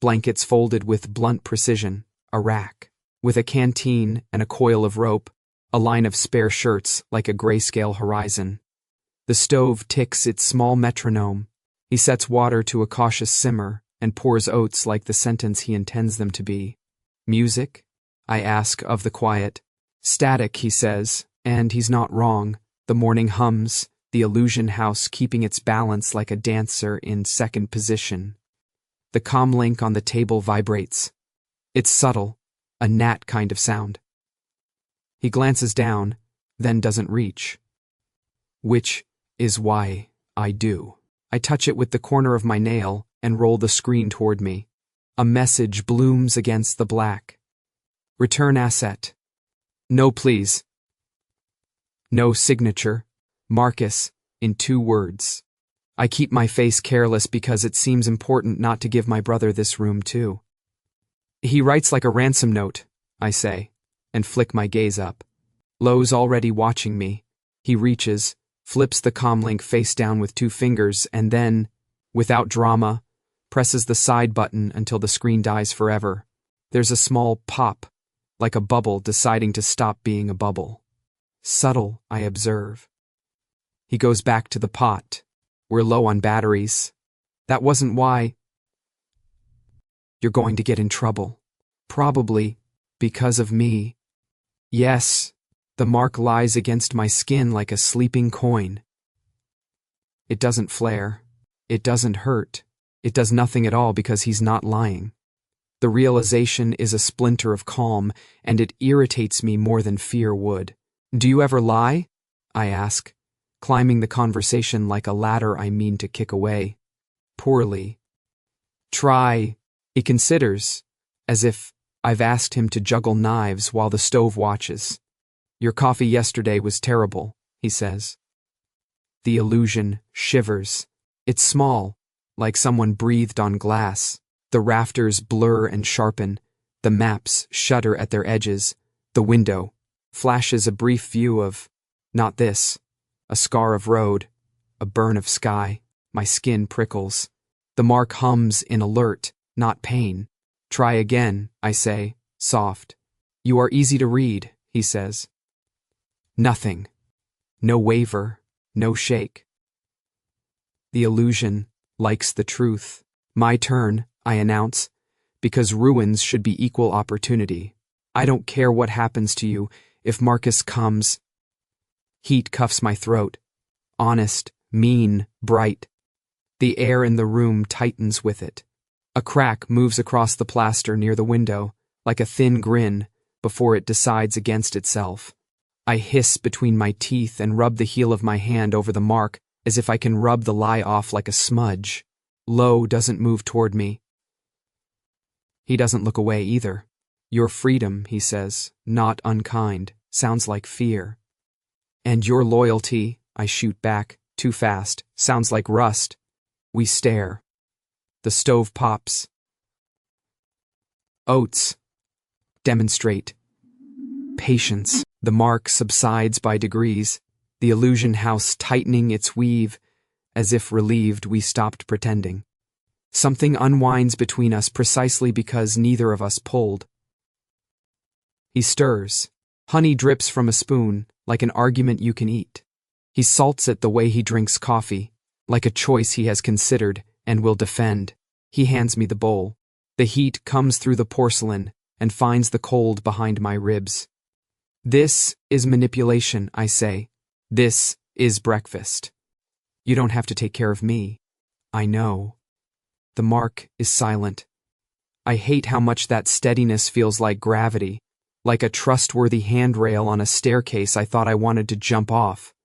Blankets folded with blunt precision, a rack, with a canteen and a coil of rope, a line of spare shirts like a grayscale horizon. The stove ticks its small metronome. He sets water to a cautious simmer and pours oats like the sentence he intends them to be. Music? I ask of the quiet. Static, he says, and he's not wrong. The morning hums, the illusion house keeping its balance like a dancer in second position. The comm link on the table vibrates. It's subtle, a gnat kind of sound. He glances down, then doesn't reach. Which is why I do. I touch it with the corner of my nail and roll the screen toward me. A message blooms against the black. Return asset. No, please. No signature. Marcus, in 2 words. I keep my face careless because it seems important not to give my brother this room too. He writes like a ransom note, I say, and flick my gaze up. Lo's already watching me. He reaches, flips the comlink face down with 2 fingers, and then, without drama, presses the side button until the screen dies forever. There's a small pop, like a bubble deciding to stop being a bubble. Subtle, I observe. He goes back to the pot. We're low on batteries. That wasn't why. You're going to get in trouble. Probably because of me. Yes, the mark lies against my skin like a sleeping coin. It doesn't flare. It doesn't hurt. It does nothing at all because he's not lying. The realization is a splinter of calm, and it irritates me more than fear would. Do you ever lie? I ask, climbing the conversation like a ladder I mean to kick away. Poorly. Try. He considers, as if I've asked him to juggle knives while the stove watches. Your coffee yesterday was terrible, he says. The illusion shivers. It's small, like someone breathed on glass. The rafters blur and sharpen. The maps shudder at their edges. The window flashes a brief view of, not this, a scar of road, a burn of sky. My skin prickles. The mark hums in alert, not pain. Try again, I say, soft. You are easy to read, he says. Nothing. No waver, no shake. The illusion likes the truth. My turn, I announce, because ruins should be equal opportunity. I don't care what happens to you if Marcus comes. Heat cuffs my throat. Honest, mean, bright. The air in the room tightens with it. A crack moves across the plaster near the window, like a thin grin, before it decides against itself. I hiss between my teeth and rub the heel of my hand over the mark as if I can rub the lie off like a smudge. Lo doesn't move toward me. He doesn't look away either. Your freedom, he says, not unkind, sounds like fear. And your loyalty, I shoot back, too fast, sounds like rust. We stare. The stove pops. Oates. Demonstrate. Patience. The mark subsides by degrees, the illusion house tightening its weave, as if relieved we stopped pretending. Something unwinds between us precisely because neither of us pulled. He stirs. Honey drips from a spoon, like an argument you can eat. He salts it the way he drinks coffee, like a choice he has considered and will defend. He hands me the bowl. The heat comes through the porcelain and finds the cold behind my ribs. This is manipulation, I say. This is breakfast. You don't have to take care of me. I know. The mark is silent. I hate how much that steadiness feels like gravity, like a trustworthy handrail on a staircase I thought I wanted to jump off.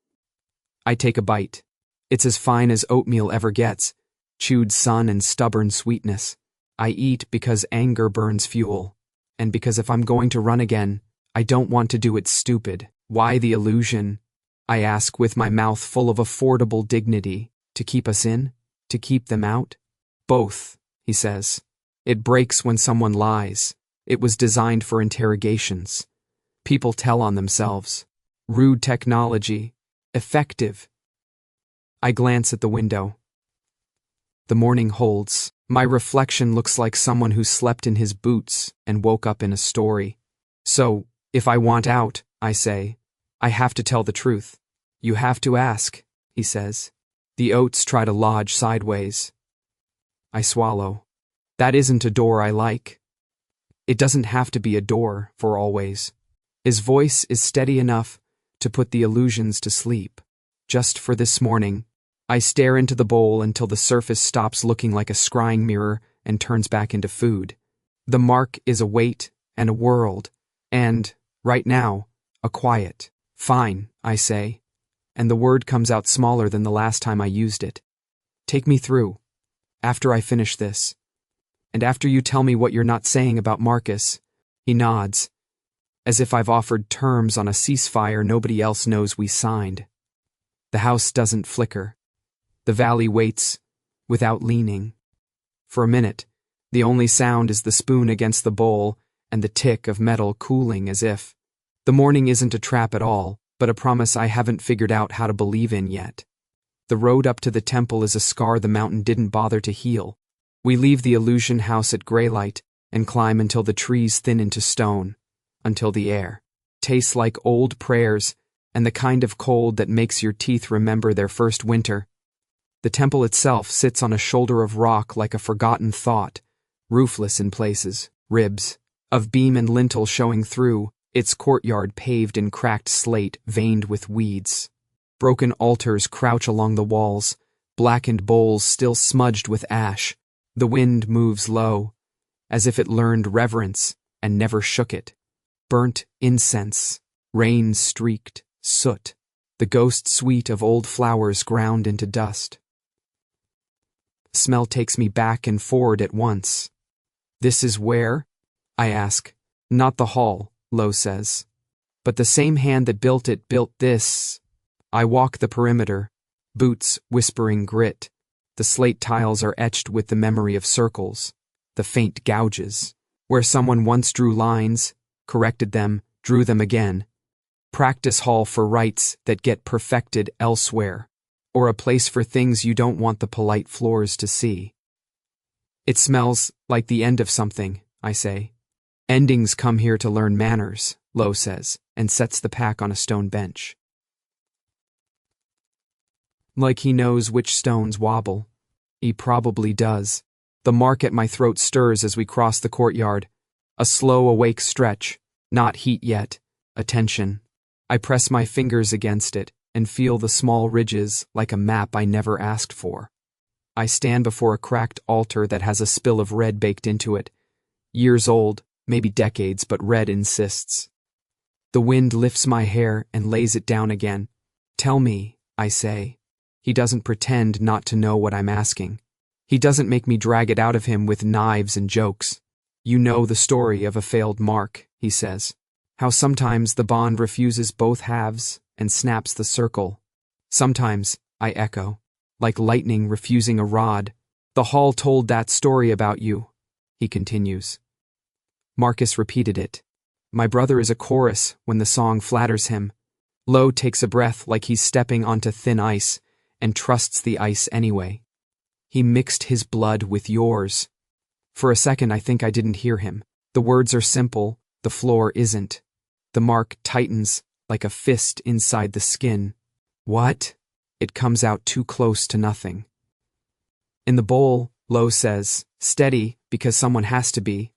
I take a bite. It's as fine as oatmeal ever gets, chewed sun and stubborn sweetness. I eat because anger burns fuel, and because if I'm going to run again, I don't want to do it stupid. Why the illusion? I ask with my mouth full of affordable dignity. To keep us in? To keep them out? Both, he says. It breaks when someone lies. It was designed for interrogations. People tell on themselves. Rude technology. Effective. I glance at the window. The morning holds. My reflection looks like someone who slept in his boots and woke up in a story. So, if I want out, I say, I have to tell the truth. You have to ask, he says. The oats try to lodge sideways. I swallow. That isn't a door I like. It doesn't have to be a door for always. His voice is steady enough to put the illusions to sleep. Just for this morning, I stare into the bowl until the surface stops looking like a scrying mirror and turns back into food. The mark is a weight and a world, and, right now, a quiet. Fine, I say, and the word comes out smaller than the last time I used it. Take me through. After I finish this. And after you tell me what you're not saying about Marcus. He nods, as if I've offered terms on a ceasefire nobody else knows we signed. The house doesn't flicker. The valley waits, without leaning. For a minute, the only sound is the spoon against the bowl and the tick of metal cooling as if. The morning isn't a trap at all, but a promise I haven't figured out how to believe in yet. The road up to the temple is a scar the mountain didn't bother to heal. We leave the illusion house at graylight and climb until the trees thin into stone, until the air tastes like old prayers and the kind of cold that makes your teeth remember their first winter. The temple itself sits on a shoulder of rock like a forgotten thought, roofless in places, ribs of beam and lintel showing through, its courtyard paved in cracked slate veined with weeds. Broken altars crouch along the walls, blackened bowls still smudged with ash. The wind moves low, as if it learned reverence and never shook it. Burnt incense, rain-streaked soot, the ghost sweet of old flowers ground into dust. Smell takes me back and forward at once. This is where? I ask. Not the hall, Lo says. But the same hand that built it built this. I walk the perimeter, boots whispering grit. The slate tiles are etched with the memory of circles, the faint gouges, where someone once drew lines, corrected them, drew them again. Practice hall for rites that get perfected elsewhere, or a place for things you don't want the polite floors to see. It smells like the end of something, I say. Endings come here to learn manners, Lo says, and sets the pack on a stone bench. Like he knows which stones wobble. He probably does. The mark at my throat stirs as we cross the courtyard. A slow, awake stretch. Not heat yet. Attention. I press my fingers against it and feel the small ridges like a map I never asked for. I stand before a cracked altar that has a spill of red baked into it. Years old, maybe decades, but red insists. The wind lifts my hair and lays it down again. Tell me, I say. He doesn't pretend not to know what I'm asking. He doesn't make me drag it out of him with knives and jokes. You know the story of a failed mark, he says. How sometimes the bond refuses both halves and snaps the circle. Sometimes, I echo, like lightning refusing a rod. The hall told that story about you, he continues. Marcus repeated it. My brother is a chorus when the song flatters him. Lo takes a breath like he's stepping onto thin ice and trusts the ice anyway. He mixed his blood with yours. For a second I think I didn't hear him. The words are simple, the floor isn't. The mark tightens like a fist inside the skin. What? It comes out too close to nothing. In the bowl, Lo says, steady, because someone has to be.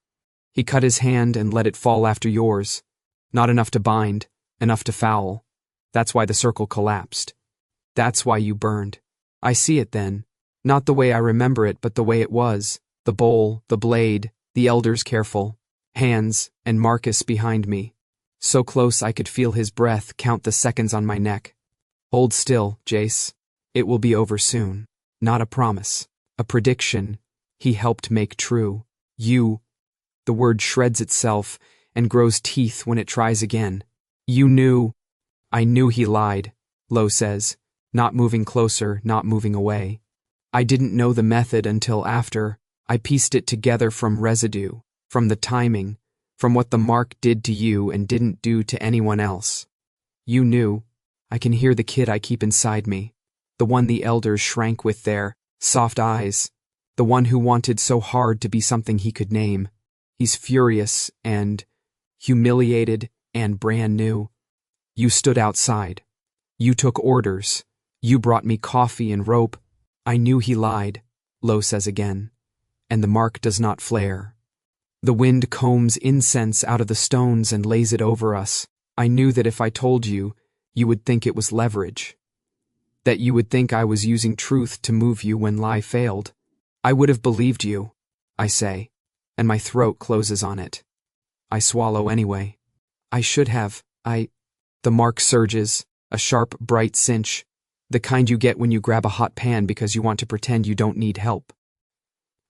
He cut his hand and let it fall after yours. Not enough to bind, enough to foul. That's why the circle collapsed. That's why you burned. I see it then. Not the way I remember it, but the way it was. The bowl, the blade, the elders careful. Hands, and Marcus behind me. So close I could feel his breath count the seconds on my neck. Hold still, Jace. It will be over soon. Not a promise. A prediction. He helped make true. You. The word shreds itself and grows teeth when it tries again. You knew. I knew he lied, Lo says, not moving closer, not moving away. I didn't know the method until after. I pieced it together from residue, from the timing, from what the mark did to you and didn't do to anyone else. You knew. I can hear the kid I keep inside me, the one the elders shrank with their soft eyes, the one who wanted so hard to be something he could name. He's furious and humiliated and brand new. You stood outside. You took orders. You brought me coffee and rope. I knew he lied, Lo says again, and the mark does not flare. The wind combs incense out of the stones and lays it over us. I knew that if I told you, you would think it was leverage. That you would think I was using truth to move you when lie failed. I would have believed you, I say, and my throat closes on it. I swallow anyway. I should have, The mark surges, a sharp, bright cinch, the kind you get when you grab a hot pan because you want to pretend you don't need help.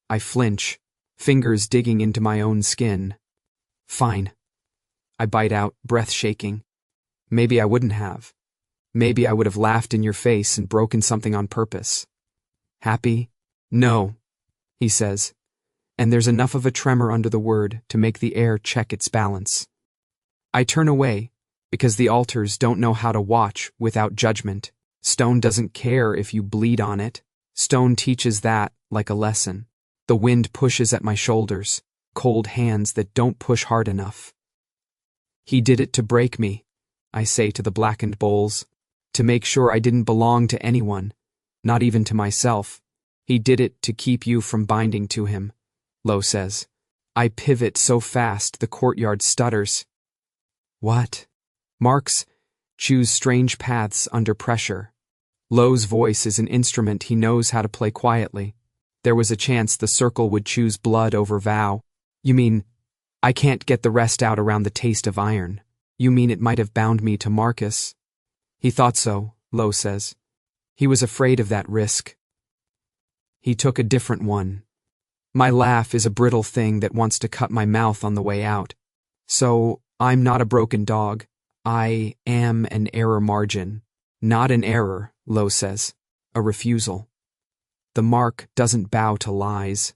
I flinch, fingers digging into my own skin. Fine. I bite out, breath shaking. Maybe I wouldn't have. Maybe I would have laughed in your face and broken something on purpose. Happy? No, he says, and there's enough of a tremor under the word to make the air check its balance. I turn away, because the altars don't know how to watch without judgment. Stone doesn't care if you bleed on it. Stone teaches that like a lesson. The wind pushes at my shoulders, cold hands that don't push hard enough. He did it to break me, I say to the blackened bowls, to make sure I didn't belong to anyone, not even to myself. He did it to keep you from binding to him, Lo says. I pivot so fast the courtyard stutters. What? Marks choose strange paths under pressure. Lo's voice is an instrument he knows how to play quietly. There was a chance the circle would choose blood over vow. You mean, I can't get the rest out around the taste of iron. You mean it might have bound me to Marcus? He thought so, Lo says. He was afraid of that risk. He took a different one. My laugh is a brittle thing that wants to cut my mouth on the way out. So, I'm not a broken dog. I am an error margin. Not an error, Lo says. A refusal. The mark doesn't bow to lies.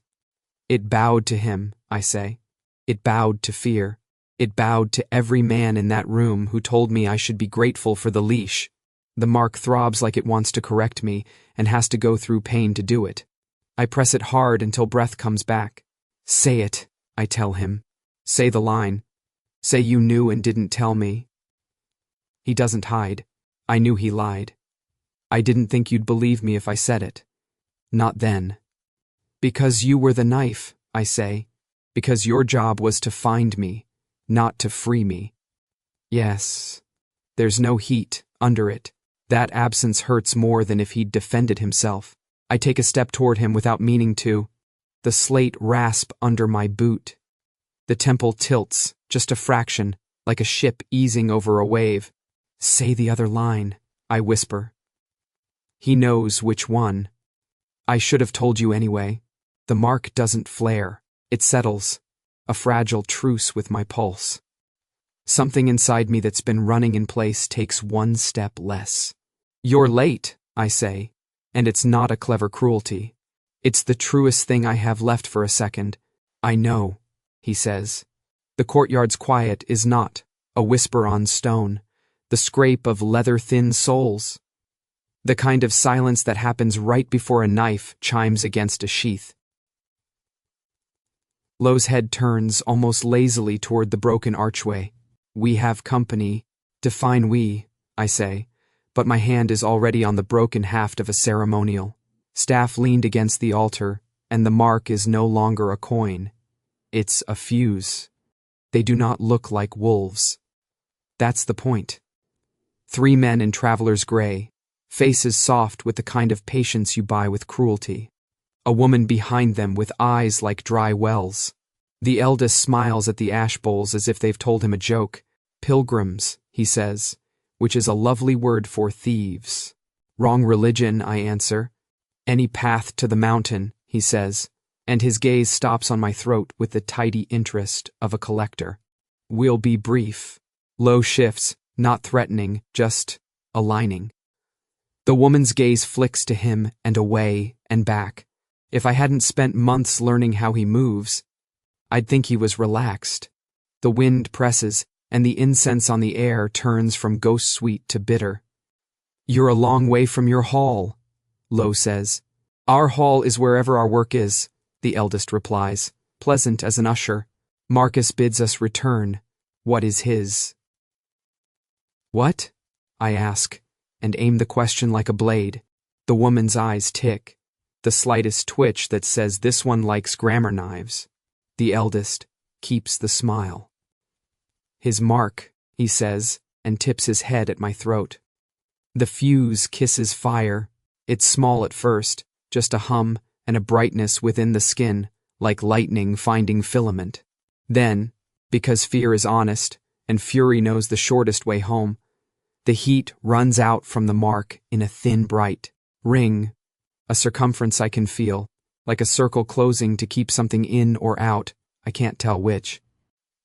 It bowed to him, I say. It bowed to fear. It bowed to every man in that room who told me I should be grateful for the leash. The mark throbs like it wants to correct me and has to go through pain to do it. I press it hard until breath comes back. Say it, I tell him. Say the line. Say you knew and didn't tell me. He doesn't hide. I knew he lied. I didn't think you'd believe me if I said it. Not then. Because you were the knife, I say. Because your job was to find me, not to free me. Yes. There's no heat under it. That absence hurts more than if he'd defended himself. I take a step toward him without meaning to. The slate rasp under my boot. The temple tilts, just a fraction, like a ship easing over a wave. Say the other line, I whisper. He knows which one. I should have told you anyway. The mark doesn't flare. It settles. A fragile truce with my pulse. Something inside me that's been running in place takes one step less. You're late, I say, and it's not a clever cruelty. It's the truest thing I have left for a second. I know, he says. The courtyard's quiet is not a whisper on stone, the scrape of leather-thin soles. The kind of silence that happens right before a knife chimes against a sheath. Lo's head turns almost lazily toward the broken archway. We have company. Define we, I say, but my hand is already on the broken haft of a ceremonial. Staff leaned against the altar, and the mark is no longer a coin. It's a fuse. They do not look like wolves. That's the point. 3 men in traveler's gray, faces soft with the kind of patience you buy with cruelty. A woman behind them with eyes like dry wells. The eldest smiles at the ash bowls as if they've told him a joke. Pilgrims, he says, which is a lovely word for thieves. Wrong religion, I answer. Any path to the mountain, he says, and his gaze stops on my throat with the tidy interest of a collector. We'll be brief. Lo shifts, not threatening, just aligning. The woman's gaze flicks to him and away and back. If I hadn't spent months learning how he moves, I'd think he was relaxed. The wind presses, and the incense on the air turns from ghost sweet to bitter. You're a long way from your hall, Lo says. Our hall is wherever our work is, the eldest replies, pleasant as an usher. Marcus bids us return. What is his? What? I ask, and aim the question like a blade. The woman's eyes tick. The slightest twitch that says this one likes grammar knives. The eldest keeps the smile. His mark, he says, and tips his head at my throat. The fuse kisses fire. It's small at first, just a hum and a brightness within the skin, like lightning finding filament. Then, because fear is honest, and fury knows the shortest way home, the heat runs out from the mark in a thin bright ring, a circumference I can feel, like a circle closing to keep something in or out, I can't tell which.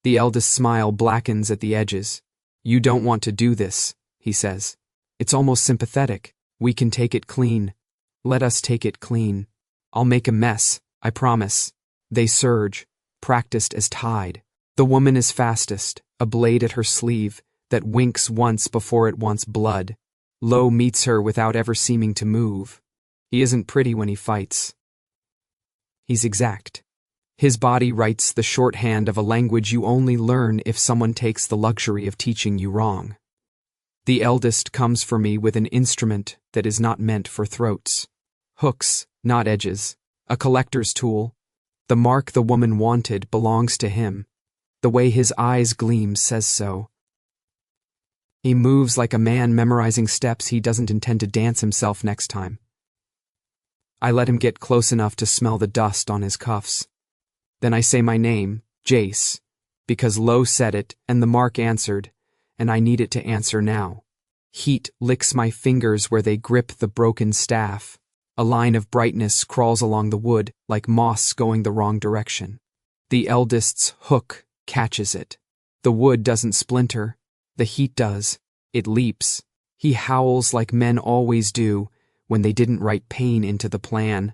The eldest smile blackens at the edges. You don't want to do this, he says. It's almost sympathetic. We can take it clean. Let us take it clean. I'll make a mess, I promise. They surge, practiced as tide. The woman is fastest, a blade at her sleeve that winks once before it wants blood. Lo meets her without ever seeming to move. He isn't pretty when he fights. He's exact. His body writes the shorthand of a language you only learn if someone takes the luxury of teaching you wrong. The eldest comes for me with an instrument that is not meant for throats. Hooks, not edges. A collector's tool. The mark the woman wanted belongs to him. The way his eyes gleam says so. He moves like a man memorizing steps he doesn't intend to dance himself next time. I let him get close enough to smell the dust on his cuffs. Then I say my name, Jace, because Lo said it and the mark answered, and I need it to answer now. Heat licks my fingers where they grip the broken staff. A line of brightness crawls along the wood like moss going the wrong direction. The eldest's hook catches it. The wood doesn't splinter. The heat does. It leaps. He howls like men always do when they didn't write pain into the plan.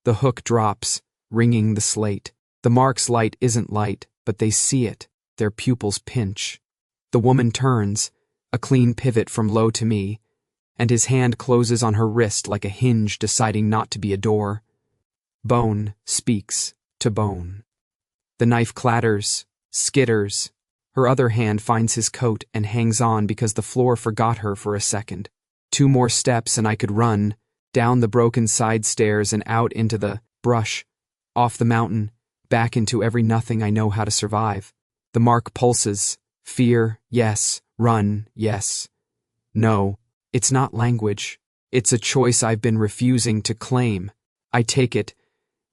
The hook drops, ringing the slate. The mark's light isn't light, but they see it. Their pupils pinch. The woman turns, a clean pivot from Lo to me, and his hand closes on her wrist like a hinge deciding not to be a door. Bone speaks to bone. The knife clatters, skitters. Her other hand finds his coat and hangs on because the floor forgot her for a second. 2 more steps and I could run, down the broken side stairs and out into the brush, off the mountain, back into every nothing I know how to survive. The mark pulses. Fear, yes. Run, yes. No, it's not language. It's a choice I've been refusing to claim. I take it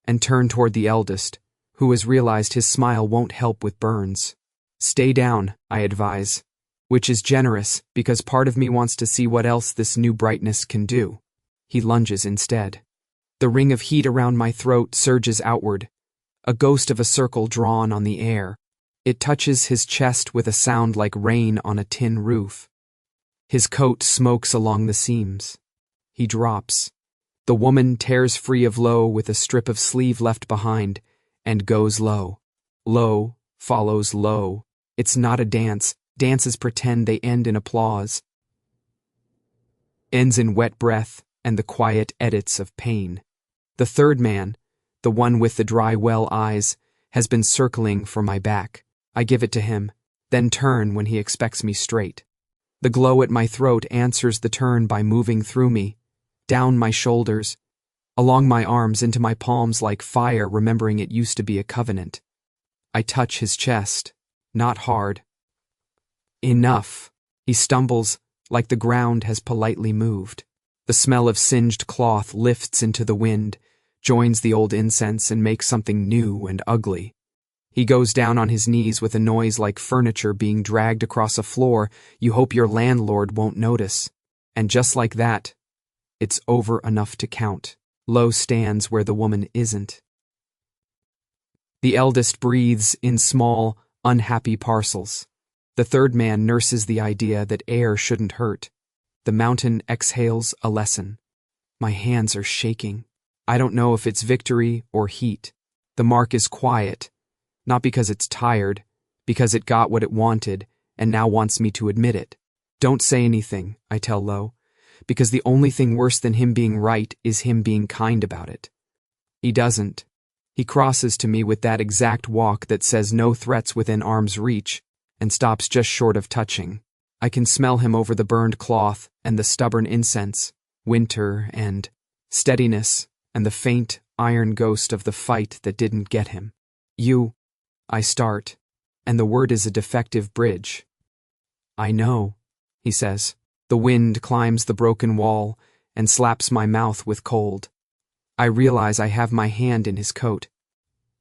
and turn toward the eldest, who has realized his smile won't help with burns. Stay down, I advise, which is generous because part of me wants to see what else this new brightness can do. He lunges instead. The ring of heat around my throat surges outward, a ghost of a circle drawn on the air. It touches his chest with a sound like rain on a tin roof. His coat smokes along the seams. He drops. The woman tears free of Lo with a strip of sleeve left behind and goes low. Lo follows low. It's not a dance. Dances pretend they end in applause. Ends in wet breath and the quiet edits of pain. The third man, the one with the dry well eyes, has been circling for my back. I give it to him, then turn when he expects me straight. The glow at my throat answers the turn by moving through me, down my shoulders, along my arms into my palms like fire, remembering it used to be a covenant. I touch his chest, not hard. Enough. He stumbles, like the ground has politely moved. The smell of singed cloth lifts into the wind, joins the old incense and makes something new and ugly. He goes down on his knees with a noise like furniture being dragged across a floor you hope your landlord won't notice. And just like that, it's over enough to count. Lo stands where the woman isn't. The eldest breathes in small, unhappy parcels. The third man nurses the idea that air shouldn't hurt. The mountain exhales a lesson. My hands are shaking. I don't know if it's victory or heat. The mark is quiet, not because it's tired, because it got what it wanted and now wants me to admit it. Don't say anything, I tell Lo, because the only thing worse than him being right is him being kind about it. He doesn't. He crosses to me with that exact walk that says no threats within arm's reach and stops just short of touching. I can smell him over the burned cloth and the stubborn incense, winter and steadiness and the faint iron ghost of the fight that didn't get him. I start, and the word is a defective bridge. I know, he says. The wind climbs the broken wall and slaps my mouth with cold. I realize I have my hand in his coat.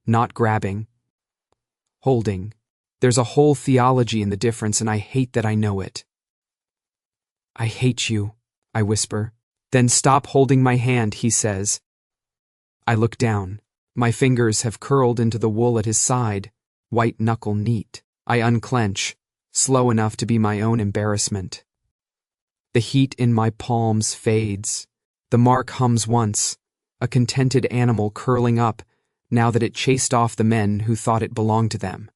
Not grabbing. Holding. There's a whole theology in the difference, and I hate that I know it. I hate you, I whisper. Then stop holding my hand, he says. I look down. My fingers have curled into the wool at his side, white knuckle neat. I unclench, slow enough to be my own embarrassment. The heat in my palms fades. The mark hums once, a contented animal curling up now that it chased off the men who thought it belonged to them.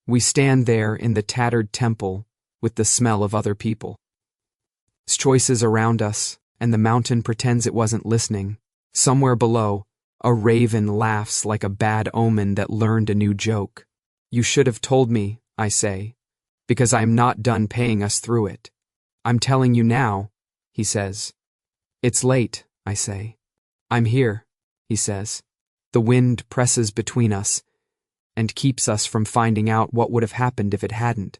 We stand there in the tattered temple with the smell of other people. Choices around us, and the mountain pretends it wasn't listening. Somewhere below, a raven laughs like a bad omen that learned a new joke. You should have told me, I say, because I am not done paying us through it. I'm telling you now, he says. It's late, I say. I'm here, he says. The wind presses between us and keeps us from finding out what would have happened if it hadn't.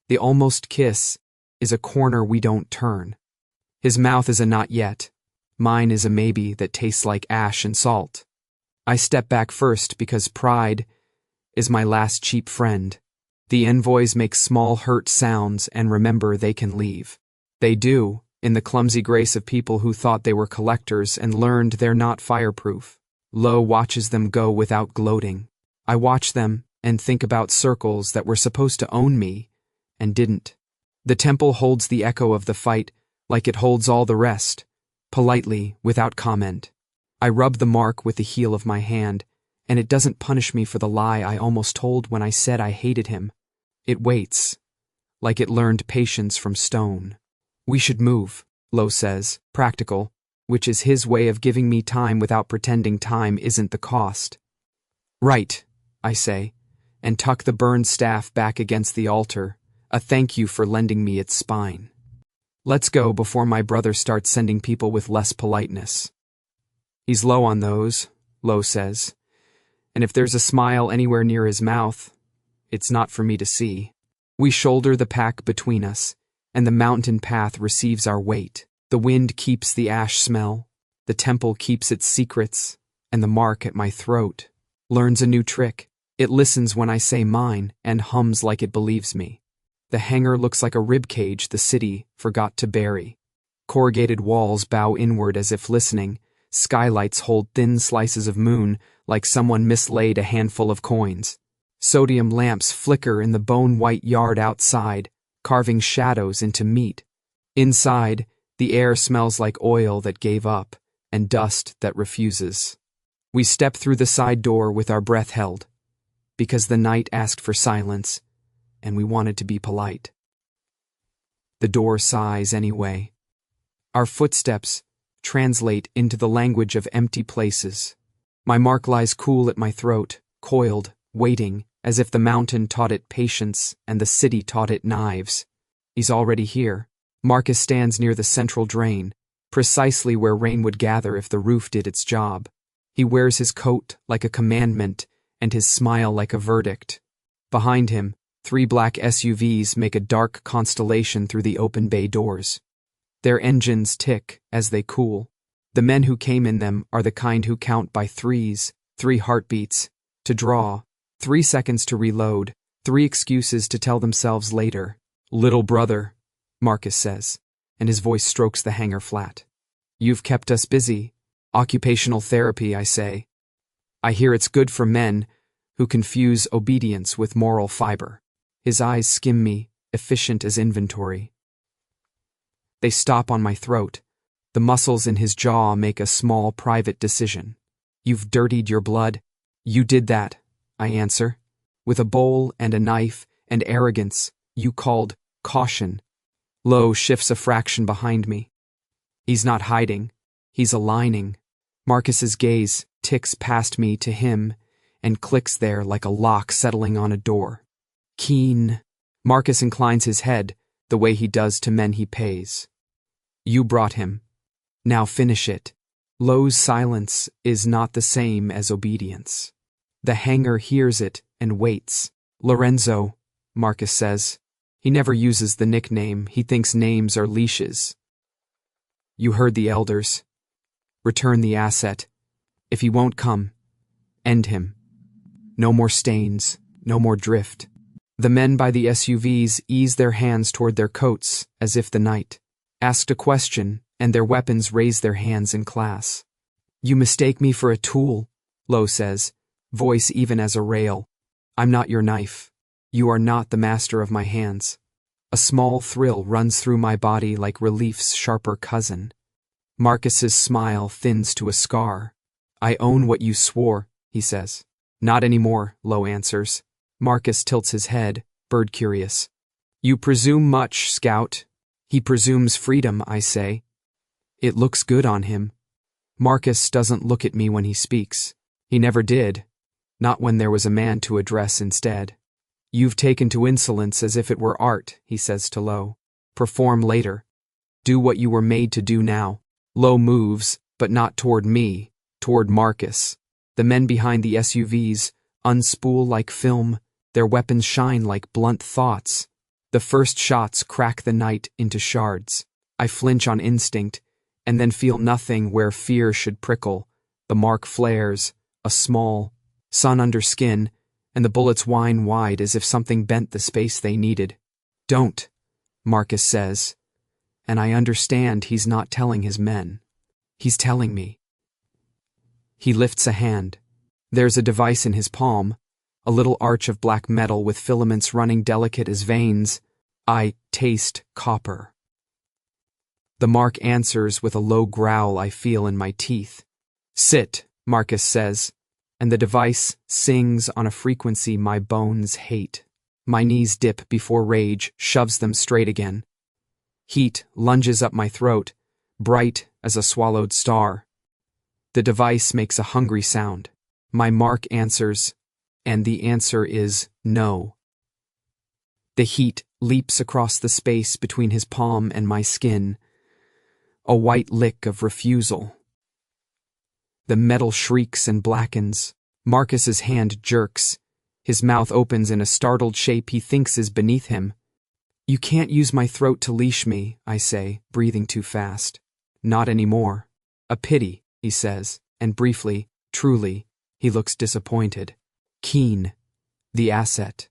The almost kiss is a corner we don't turn. His mouth is a not yet. Mine is a maybe that tastes like ash and salt. I step back first because pride is my last cheap friend. The envoys make small hurt sounds and remember they can leave. They do, in the clumsy grace of people who thought they were collectors and learned they're not fireproof. Lo watches them go without gloating. I watch them and think about circles that were supposed to own me and didn't. The temple holds the echo of the fight like it holds all the rest, politely, without comment. I rub the mark with the heel of my hand, and it doesn't punish me for the lie I almost told when I said I hated him. It waits, like it learned patience from stone. We should move, Lo says, practical. which is his way of giving me time without pretending time isn't the cost. Right, I say, and tuck the burned staff back against the altar, a thank you for lending me its spine. Let's go before my brother starts sending people with less politeness. He's low on those, Lo says, and if there's a smile anywhere near his mouth, it's not for me to see. We shoulder the pack between us, and the mountain path receives our weight. The wind keeps the ash smell, the temple keeps its secrets, and the mark at my throat learns a new trick. It listens when I say mine and hums like it believes me. The hangar looks like a ribcage the city forgot to bury. Corrugated walls bow inward as if listening. Skylights hold thin slices of moon like someone mislaid a handful of coins. Sodium lamps flicker in the bone-white yard outside, carving shadows into meat. Inside, the air smells like oil that gave up and dust that refuses. We step through the side door with our breath held, because the night asked for silence, and we wanted to be polite. The door sighs anyway. Our footsteps translate into the language of empty places. My mark lies cool at my throat, coiled, waiting, as if the mountain taught it patience and the city taught it knives. He's already here. Marcus stands near the central drain, precisely where rain would gather if the roof did its job. He wears his coat like a commandment and his smile like a verdict. Behind him, 3 black SUVs make a dark constellation through the open bay doors. Their engines tick as they cool. The men who came in them are the kind who count by threes, 3 heartbeats, to draw, 3 seconds to reload, 3 excuses to tell themselves later. Little brother, Marcus says, and his voice strokes the hangar flat. You've kept us busy. Occupational therapy, I say. I hear it's good for men who confuse obedience with moral fiber. His eyes skim me, efficient as inventory. They stop on my throat. The muscles in his jaw make a small private decision. You've dirtied your blood. You did that, I answer. With a bowl and a knife and arrogance you called caution. Lo shifts a fraction behind me. He's not hiding. He's aligning. Marcus's gaze ticks past me to him and clicks there like a lock settling on a door. Keen. Marcus inclines his head the way he does to men he pays. You brought him. Now finish it. Lo's silence is not the same as obedience. The hangar hears it and waits. Lorenzo, Marcus says. He never uses the nickname. He thinks names are leashes. You heard the elders. Return the asset. If he won't come, end him. No more stains, no more drift. The men by the SUVs ease their hands toward their coats as if the knight asked a question, and their weapons raise their hands in class. You mistake me for a tool, Lo says, voice even as a rail. I'm not your knife. You are not the master of my hands. A small thrill runs through my body like relief's sharper cousin. Marcus's smile thins to a scar. I own what you swore, he says. Not anymore, Lo answers. Marcus tilts his head, bird-curious. You presume much, Scout. He presumes freedom, I say. It looks good on him. Marcus doesn't look at me when he speaks. He never did. Not when there was a man to address instead. You've taken to insolence as if it were art, he says to Lo. Perform later. Do what you were made to do now. Lo moves, but not toward me, toward Marcus. The men behind the SUVs unspool like film, their weapons shine like blunt thoughts. The first shots crack the night into shards. I flinch on instinct, and then feel nothing where fear should prickle. The mark flares, a small sun under skin, and the bullets whine wide as if something bent the space they needed. Don't, Marcus says, and I understand he's not telling his men. He's telling me. He lifts a hand. There's a device in his palm, a little arch of black metal with filaments running delicate as veins. I taste copper. The mark answers with a low growl I feel in my teeth. Sit, Marcus says, and the device sings on a frequency my bones hate. My knees dip before rage shoves them straight again. Heat lunges up my throat, bright as a swallowed star. The device makes a hungry sound. My mark answers, and the answer is no. The heat leaps across the space between his palm and my skin, a white lick of refusal. The metal shrieks and blackens. Marcus's hand jerks. His mouth opens in a startled shape he thinks is beneath him. You can't use my throat to leash me, I say, breathing too fast. Not anymore. A pity, he says, and briefly, truly, he looks disappointed. Keen. The asset.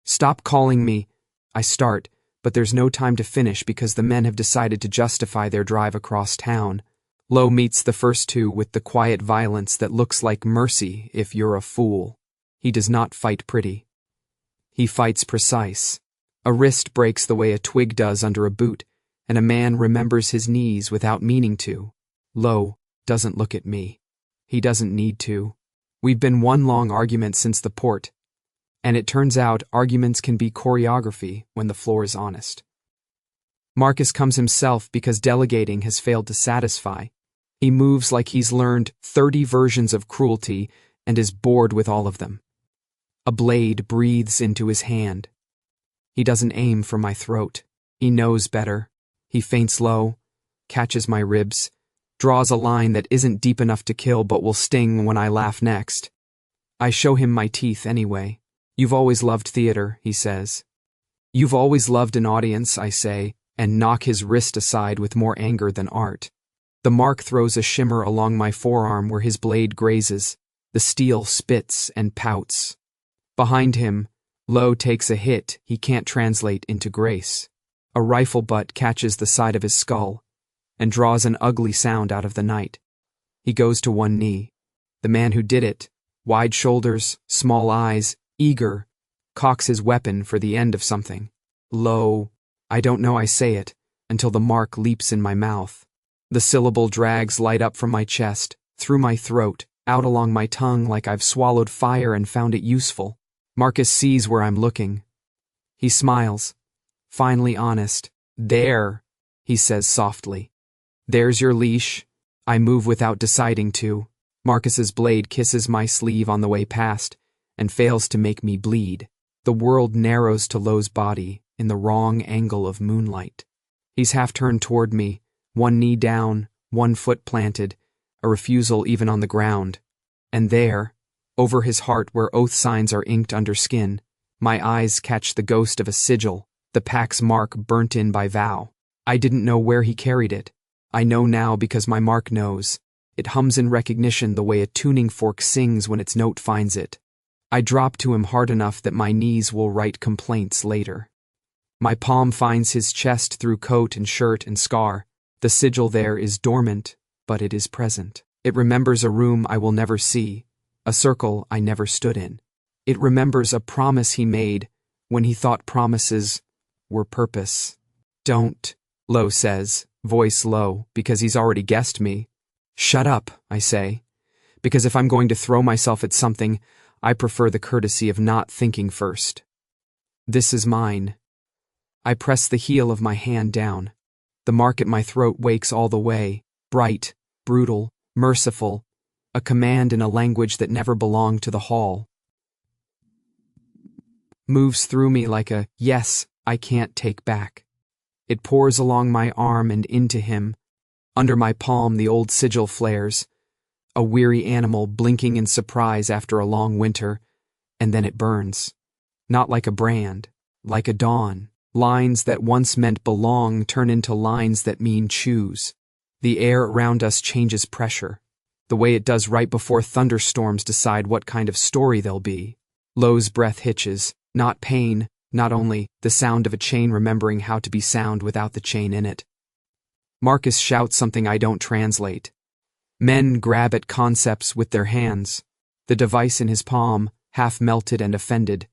Stop calling me. I start, but there's no time to finish because the men have decided to justify their drive across town. Lo meets the first two with the quiet violence that looks like mercy if you're a fool. He does not fight pretty. He fights precise. A wrist breaks the way a twig does under a boot, and a man remembers his knees without meaning to. Lo doesn't look at me. He doesn't need to. We've been one long argument since the port, and it turns out arguments can be choreography when the floor is honest. Marcus comes himself because delegating has failed to satisfy. He moves like he's learned 30 versions of cruelty and is bored with all of them. A blade breathes into his hand. He doesn't aim for my throat. He knows better. He feints low, catches my ribs, draws a line that isn't deep enough to kill but will sting when I laugh next. I show him my teeth anyway. You've always loved theater, he says. You've always loved an audience, I say, and knock his wrist aside with more anger than art. The mark throws a shimmer along my forearm where his blade grazes. The steel spits and pouts. Behind him, Lo takes a hit he can't translate into grace. A rifle butt catches the side of his skull and draws an ugly sound out of the night. He goes to one knee. The man who did it, wide shoulders, small eyes, eager, cocks his weapon for the end of something. Lo, I don't know I say it, until the mark leaps in my mouth. The syllable drags light up from my chest, through my throat, out along my tongue like I've swallowed fire and found it useful. Marcus sees where I'm looking. He smiles, finally honest. There, he says softly. There's your leash. I move without deciding to. Marcus's blade kisses my sleeve on the way past and fails to make me bleed. The world narrows to Lo's body in the wrong angle of moonlight. He's half turned toward me, one knee down, one foot planted, a refusal even on the ground. And there, over his heart where oath signs are inked under skin, my eyes catch the ghost of a sigil, the pack's mark burnt in by vow. I didn't know where he carried it. I know now because my mark knows. It hums in recognition the way a tuning fork sings when its note finds it. I drop to him hard enough that my knees will write complaints later. My palm finds his chest through coat and shirt and scar. The sigil there is dormant, but it is present. It remembers a room I will never see, a circle I never stood in. It remembers a promise he made when he thought promises were purpose. Don't, Lo says, voice low, because he's already guessed me. Shut up, I say, because if I'm going to throw myself at something, I prefer the courtesy of not thinking first. This is mine. I press the heel of my hand down. The mark at my throat wakes all the way, bright, brutal, merciful, a command in a language that never belonged to the hall. Moves through me like a yes I can't take back. It pours along my arm and into him. Under my palm the old sigil flares, a weary animal blinking in surprise after a long winter, and then it burns. Not like a brand, like a dawn. Lines that once meant belong turn into lines that mean choose. The air around us changes pressure, the way it does right before thunderstorms decide what kind of story they'll be. Lo's breath hitches, not pain, not only the sound of a chain remembering how to be sound without the chain in it. Marcus shouts something I don't translate. Men grab at concepts with their hands. The device in his palm, half melted and offended,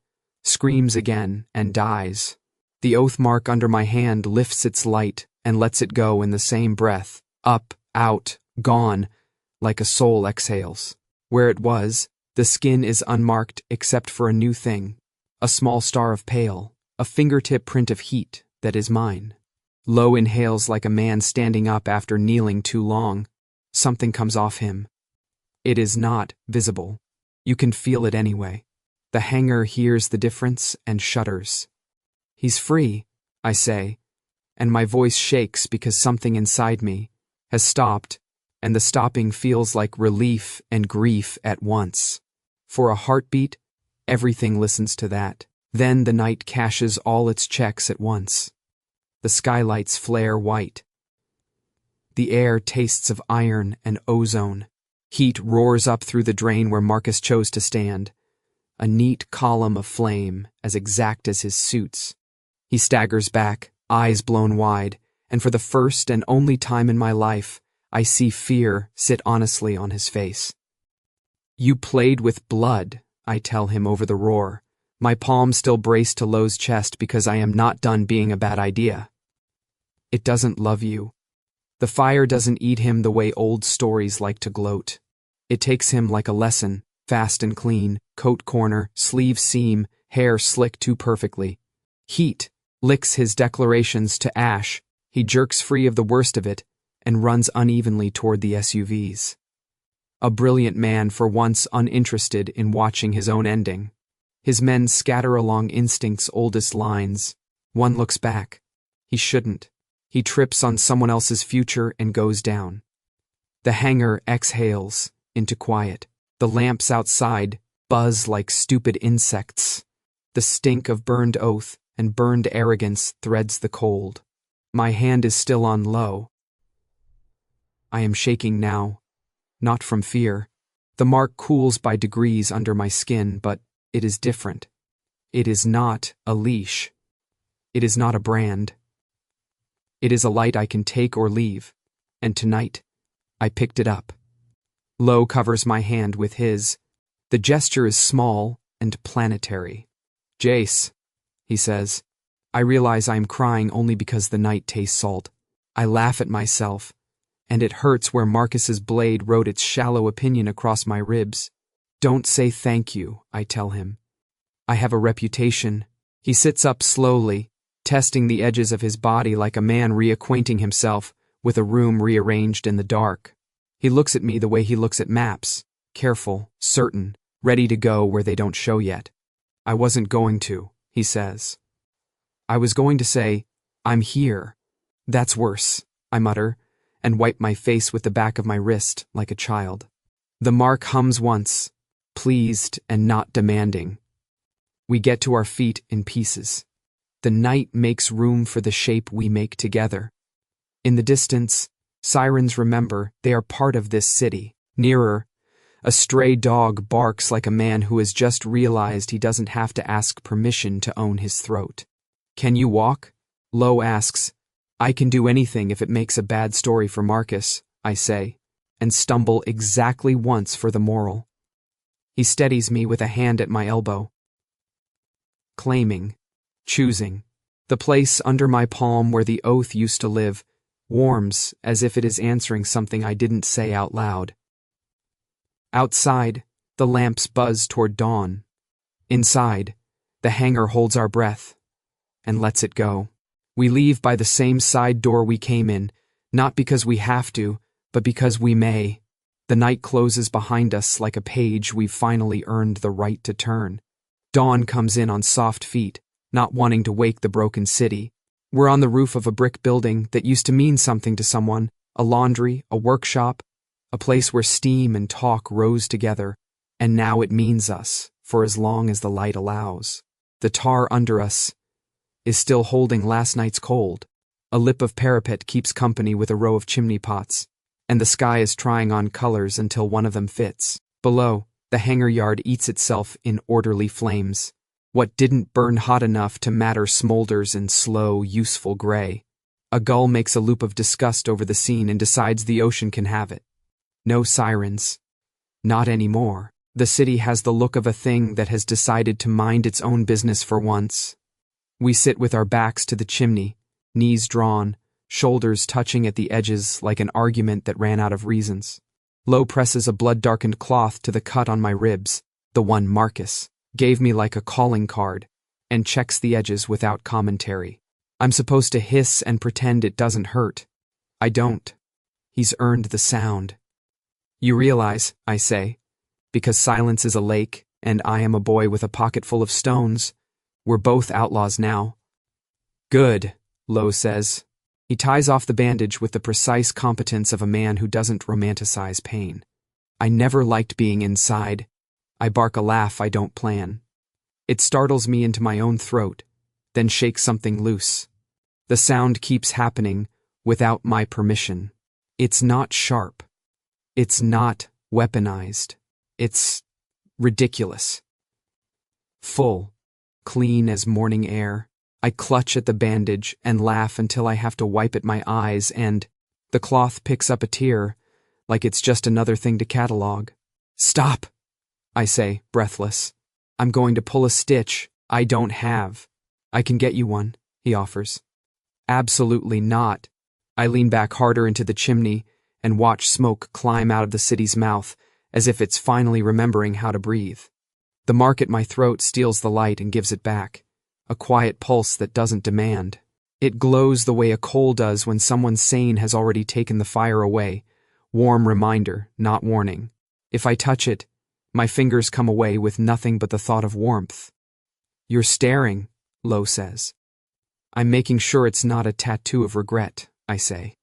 screams again and dies. The oath mark under my hand lifts its light and lets it go in the same breath, up, out, gone, like a soul exhales. Where it was, the skin is unmarked except for a new thing, a small star of pale, a fingertip print of heat that is mine. Lo inhales like a man standing up after kneeling too long. Something comes off him. It is not visible. You can feel it anyway. The hanger hears the difference and shudders. He's free, I say, and my voice shakes because something inside me has stopped, and the stopping feels like relief and grief at once. For a heartbeat, everything listens to that. Then the night cashes all its checks at once. The skylights flare white. The air tastes of iron and ozone. Heat roars up through the drain where Marcus chose to stand. A neat column of flame, as exact as his suits. He staggers back, eyes blown wide, and for the first and only time in my life, I see fear sit honestly on his face. You played with blood, I tell him over the roar, my palm still braced to Lo's chest because I am not done being a bad idea. It doesn't love you. The fire doesn't eat him the way old stories like to gloat. It takes him like a lesson, fast and clean, coat corner, sleeve seam, hair slick too perfectly. Heat licks his declarations to ash, he jerks free of the worst of it, and runs unevenly toward the SUVs. A brilliant man for once uninterested in watching his own ending. His men scatter along instinct's oldest lines. One looks back. He shouldn't. He trips on someone else's future and goes down. The hangar exhales into quiet. The lamps outside buzz like stupid insects. The stink of burned oath and burned arrogance threads the cold. My hand is still on Lo. I am shaking now, not from fear. The mark cools by degrees under my skin, but it is different. It is not a leash. It is not a brand. It is a light I can take or leave, and tonight, I picked it up. Lo covers my hand with his. The gesture is small and planetary. Jace, he says. I realize I am crying only because the night tastes salt. I laugh at myself, and it hurts where Marcus's blade wrote its shallow opinion across my ribs. Don't say thank you, I tell him. I have a reputation. He sits up slowly, testing the edges of his body like a man reacquainting himself with a room rearranged in the dark. He looks at me the way he looks at maps, careful, certain, ready to go where they don't show yet. I wasn't going to, he says. I was going to say, I'm here. That's worse, I mutter, and wipe my face with the back of my wrist like a child. The mark hums once, pleased and not demanding. We get to our feet in pieces. The night makes room for the shape we make together. In the distance, sirens remember they are part of this city. Nearer, a stray dog barks like a man who has just realized he doesn't have to ask permission to own his throat. Can you walk? Lo asks. I can do anything if it makes a bad story for Marcus, I say, and stumble exactly once for the moral. He steadies me with a hand at my elbow. Claiming. Choosing. The place under my palm where the oath used to live warms as if it is answering something I didn't say out loud. Outside, the lamps buzz toward dawn. Inside, the hangar holds our breath and lets it go. We leave by the same side door we came in, not because we have to, but because we may. The night closes behind us like a page we've finally earned the right to turn. Dawn comes in on soft feet, not wanting to wake the broken city. We're on the roof of a brick building that used to mean something to someone, a laundry, a workshop, a place where steam and talk rose together, and now it means us, for as long as the light allows. The tar under us is still holding last night's cold. A lip of parapet keeps company with a row of chimney pots, and the sky is trying on colors until one of them fits. Below, the hangar yard eats itself in orderly flames. What didn't burn hot enough to matter smolders in slow, useful gray. A gull makes a loop of disgust over the scene and decides the ocean can have it. No sirens. Not anymore. The city has the look of a thing that has decided to mind its own business for once. We sit with our backs to the chimney, knees drawn, shoulders touching at the edges like an argument that ran out of reasons. Lo presses a blood-darkened cloth to the cut on my ribs, the one Marcus gave me like a calling card, and checks the edges without commentary. I'm supposed to hiss and pretend it doesn't hurt. I don't. He's earned the sound. You realize, I say, because silence is a lake and I am a boy with a pocket full of stones, we're both outlaws now. Good, Lo says. He ties off the bandage with the precise competence of a man who doesn't romanticize pain. I never liked being inside. I bark a laugh I don't plan. It startles me into my own throat, then shakes something loose. The sound keeps happening without my permission. It's not sharp. It's not weaponized. It's ridiculous. Full, clean as morning air. I clutch at the bandage and laugh until I have to wipe at my eyes, and the cloth picks up a tear, like it's just another thing to catalog. Stop, I say, breathless. I'm going to pull a stitch I don't have. I can get you one, he offers. Absolutely not. I lean back harder into the chimney and watch smoke climb out of the city's mouth as if it's finally remembering how to breathe. The mark at my throat steals the light and gives it back, a quiet pulse that doesn't demand. It glows the way a coal does when someone sane has already taken the fire away. Warm reminder, not warning. If I touch it, my fingers come away with nothing but the thought of warmth. You're staring, Lo says. I'm making sure it's not a tattoo of regret, I say.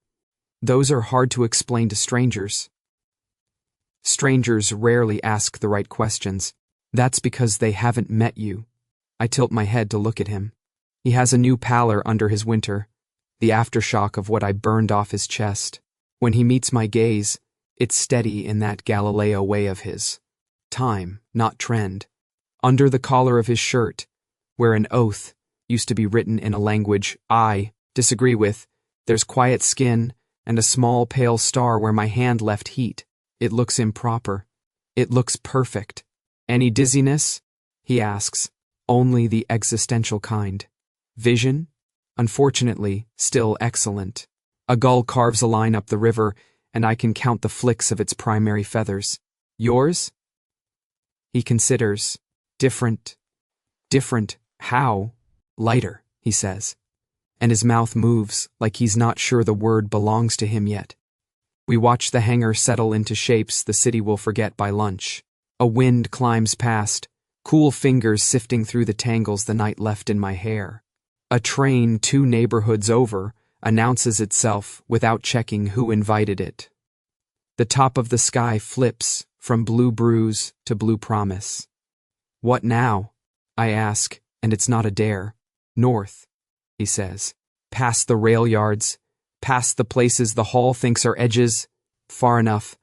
Those are hard to explain to strangers. Strangers rarely ask the right questions. That's because they haven't met you. I tilt my head to look at him. He has a new pallor under his winter, the aftershock of what I burned off his chest. When he meets my gaze, it's steady in that Galileo way of his. Time, not trend. Under the collar of his shirt, where an oath used to be written in a language I disagree with, there's quiet skin and a small pale star where my hand left heat. It looks improper. It looks perfect. Any dizziness? He asks. Only the existential kind. Vision? Unfortunately, still excellent. A gull carves a line up the river, and I can count the flicks of its primary feathers. Yours? He considers. Different. Different. How? Lighter, he says. And his mouth moves like he's not sure the word belongs to him yet. We watch the hangar settle into shapes the city will forget by lunch. A wind climbs past, cool fingers sifting through the tangles the night left in my hair. A train 2 neighborhoods over announces itself without checking who invited it. The top of the sky flips from blue bruise to blue promise. What now? I ask, and it's not a dare. North, he says. Past the rail yards, past the places the hall thinks are edges, far enough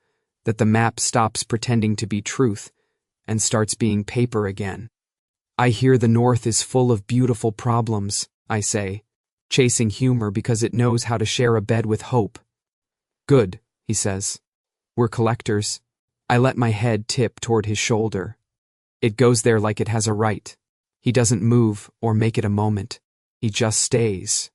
that the map stops pretending to be truth and starts being paper again. I hear the North is full of beautiful problems, I say, chasing humor because it knows how to share a bed with hope. Good, he says. We're collectors. I let my head tip toward his shoulder. It goes there like it has a right. He doesn't move or make it a moment. He just stays.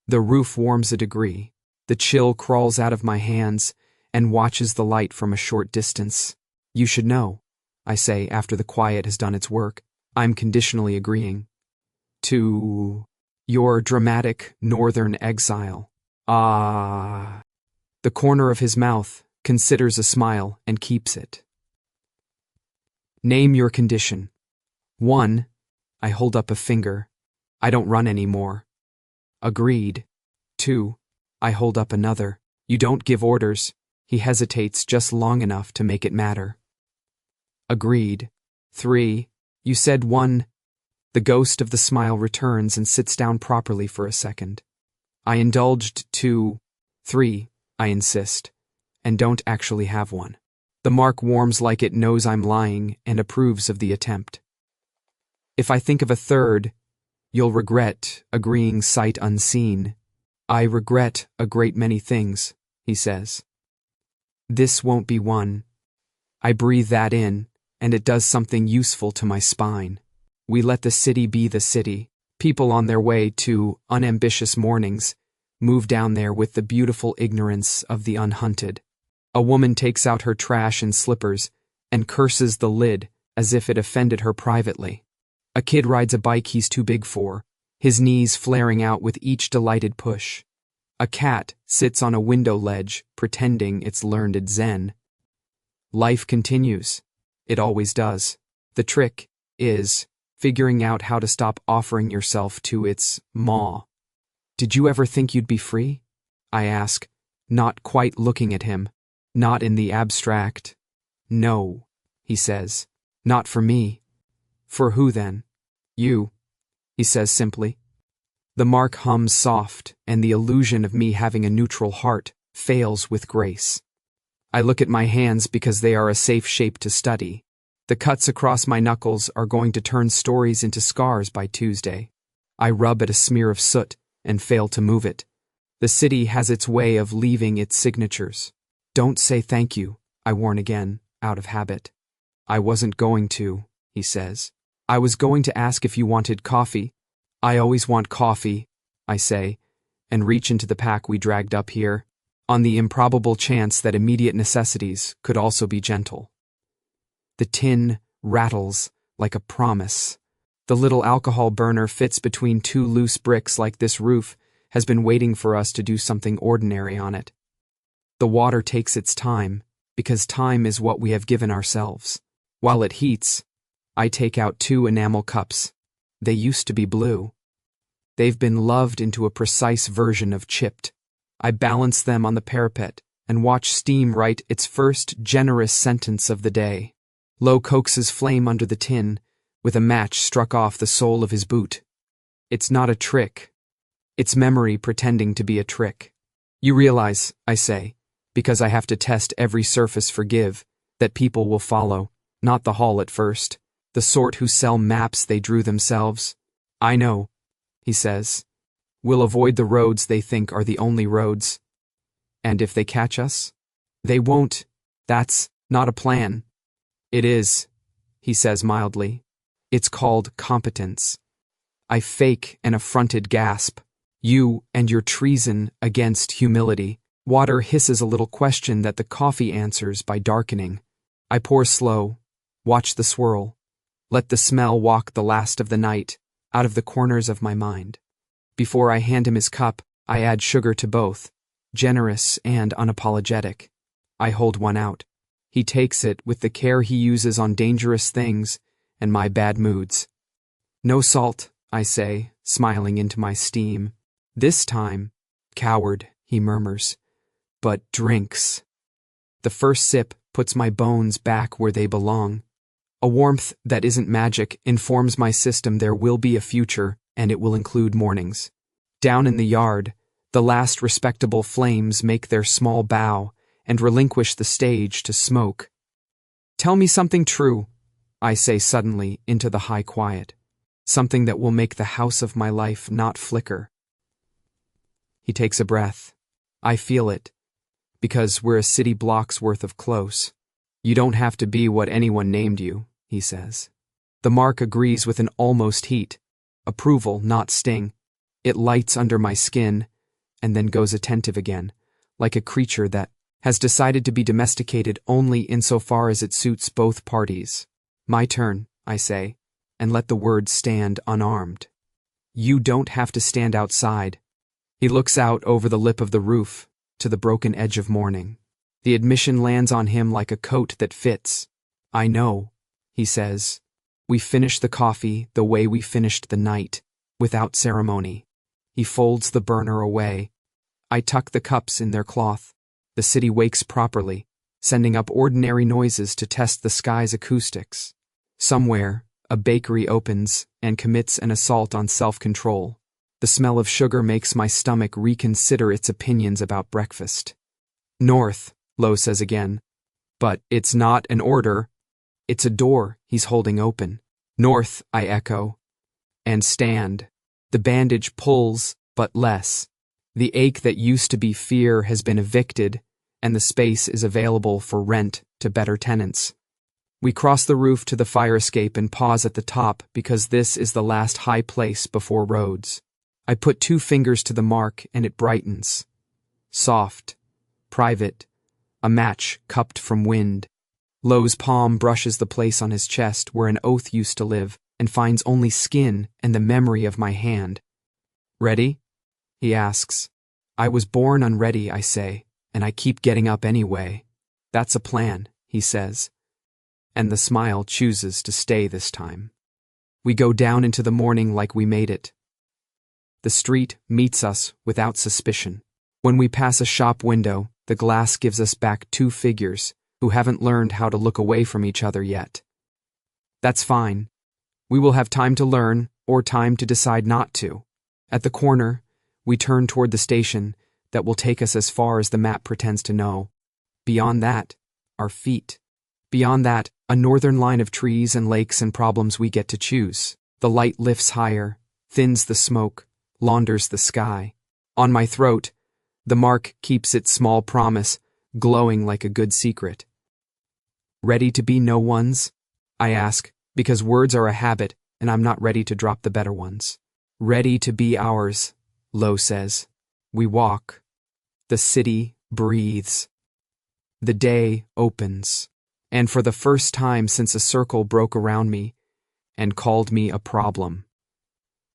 The roof warms a degree. The chill crawls out of my hands and watches the light from a short distance. You should know, I say after the quiet has done its work. I'm conditionally agreeing. To your dramatic northern exile. Ah. The corner of his mouth considers a smile and keeps it. Name your condition. 1. I hold up a finger. I don't run anymore. Agreed. 2. I hold up another. You don't give orders. He hesitates just long enough to make it matter. Agreed. 3. You said 1. The ghost of the smile returns and sits down properly for a second. I indulged 2. 3. I insist. And don't actually have one. The mark warms like it knows I'm lying and approves of the attempt. If I think of a third, you'll regret agreeing sight unseen. I regret a great many things, he says. This won't be one. I breathe that in, and it does something useful to my spine. We let the city be the city. People on their way to unambitious mornings move down there with the beautiful ignorance of the unhunted. A woman takes out her trash and slippers and curses the lid as if it offended her privately. A kid rides a bike he's too big for, his knees flaring out with each delighted push. A cat sits on a window ledge, pretending it's learned its zen. Life continues. It always does. The trick is figuring out how to stop offering yourself to its maw. Did you ever think you'd be free? I ask, not quite looking at him. Not in the abstract. No, he says. Not for me. For who then? You, he says simply. The mark hums soft, and the illusion of me having a neutral heart fails with grace. I look at my hands because they are a safe shape to study. The cuts across my knuckles are going to turn stories into scars by Tuesday. I rub at a smear of soot and fail to move it. The city has its way of leaving its signatures. Don't say thank you, I warn again, out of habit. I wasn't going to, he says. I was going to ask if you wanted coffee. I always want coffee, I say, and reach into the pack we dragged up here, on the improbable chance that immediate necessities could also be gentle. The tin rattles like a promise. The little alcohol burner fits between two loose bricks like this roof has been waiting for us to do something ordinary on it. The water takes its time, because time is what we have given ourselves. While it heats, I take out 2 enamel cups. They used to be blue. They've been loved into a precise version of chipped. I balance them on the parapet and watch steam write its first generous sentence of the day. Lo coaxes flame under the tin, with a match struck off the sole of his boot. It's not a trick. It's memory pretending to be a trick. You realize, I say, because I have to test every surface for give, that people will follow, not the hall at first, the sort who sell maps they drew themselves. I know, he says. We'll avoid the roads they think are the only roads. And if they catch us? They won't. That's not a plan. It is, he says mildly. It's called competence. I fake an affronted gasp. You and your treason against humility. Water hisses a little question that the coffee answers by darkening. I pour slow, watch the swirl, let the smell walk the last of the night out of the corners of my mind. Before I hand him his cup, I add sugar to both, generous and unapologetic. I hold one out. He takes it with the care he uses on dangerous things and my bad moods. No salt, I say, smiling into my steam. This time, coward, he murmurs, but drinks. The first sip puts my bones back where they belong. A warmth that isn't magic informs my system there will be a future, and it will include mornings. Down in the yard, the last respectable flames make their small bow and relinquish the stage to smoke. Tell me something true, I say suddenly into the high quiet. Something that will make the house of my life not flicker. He takes a breath. I feel it, because we're a city block's worth of close. You don't have to be what anyone named you, he says. The mark agrees with an almost heat. Approval, not sting. It lights under my skin, and then goes attentive again, like a creature that has decided to be domesticated only insofar as it suits both parties. My turn, I say, and let the words stand unarmed. You don't have to stand outside. He looks out over the lip of the roof, to the broken edge of morning. The admission lands on him like a coat that fits. I know, he says. We finish the coffee the way we finished the night, without ceremony. He folds the burner away. I tuck the cups in their cloth. The city wakes properly, sending up ordinary noises to test the sky's acoustics. Somewhere, a bakery opens and commits an assault on self-control. The smell of sugar makes my stomach reconsider its opinions about breakfast. North, Lo says again. But it's not an order. It's a door he's holding open. North, I echo. And stand. The bandage pulls, but less. The ache that used to be fear has been evicted, and the space is available for rent to better tenants. We cross the roof to the fire escape and pause at the top because this is the last high place before roads. I put 2 fingers to the mark and it brightens. Soft, private, a match cupped from wind. Lo's palm brushes the place on his chest where an oath used to live and finds only skin and the memory of my hand, Ready? He asks. I was born unready, I say, and I keep getting up anyway. That's a plan, he says. And the smile chooses to stay this time. We go down into the morning like we made it. The street meets us without suspicion. When we pass a shop window, the glass gives us back two figures who haven't learned how to look away from each other yet. That's fine. We will have time to learn, or time to decide not to. At the corner, we turn toward the station that will take us as far as the map pretends to know. Beyond that, our feet. Beyond that, a northern line of trees and lakes and problems we get to choose. The light lifts higher, thins the smoke, launders the sky. On my throat, the mark keeps its small promise, glowing like a good secret. Ready to be no one's? I ask, because words are a habit and I'm not ready to drop the better ones. Ready to be ours, Lo says. We walk. The city breathes. The day opens. And for the first time since a circle broke around me and called me a problem,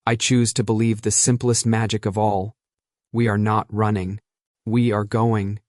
I choose to believe the simplest magic of all. We are not running. We are going.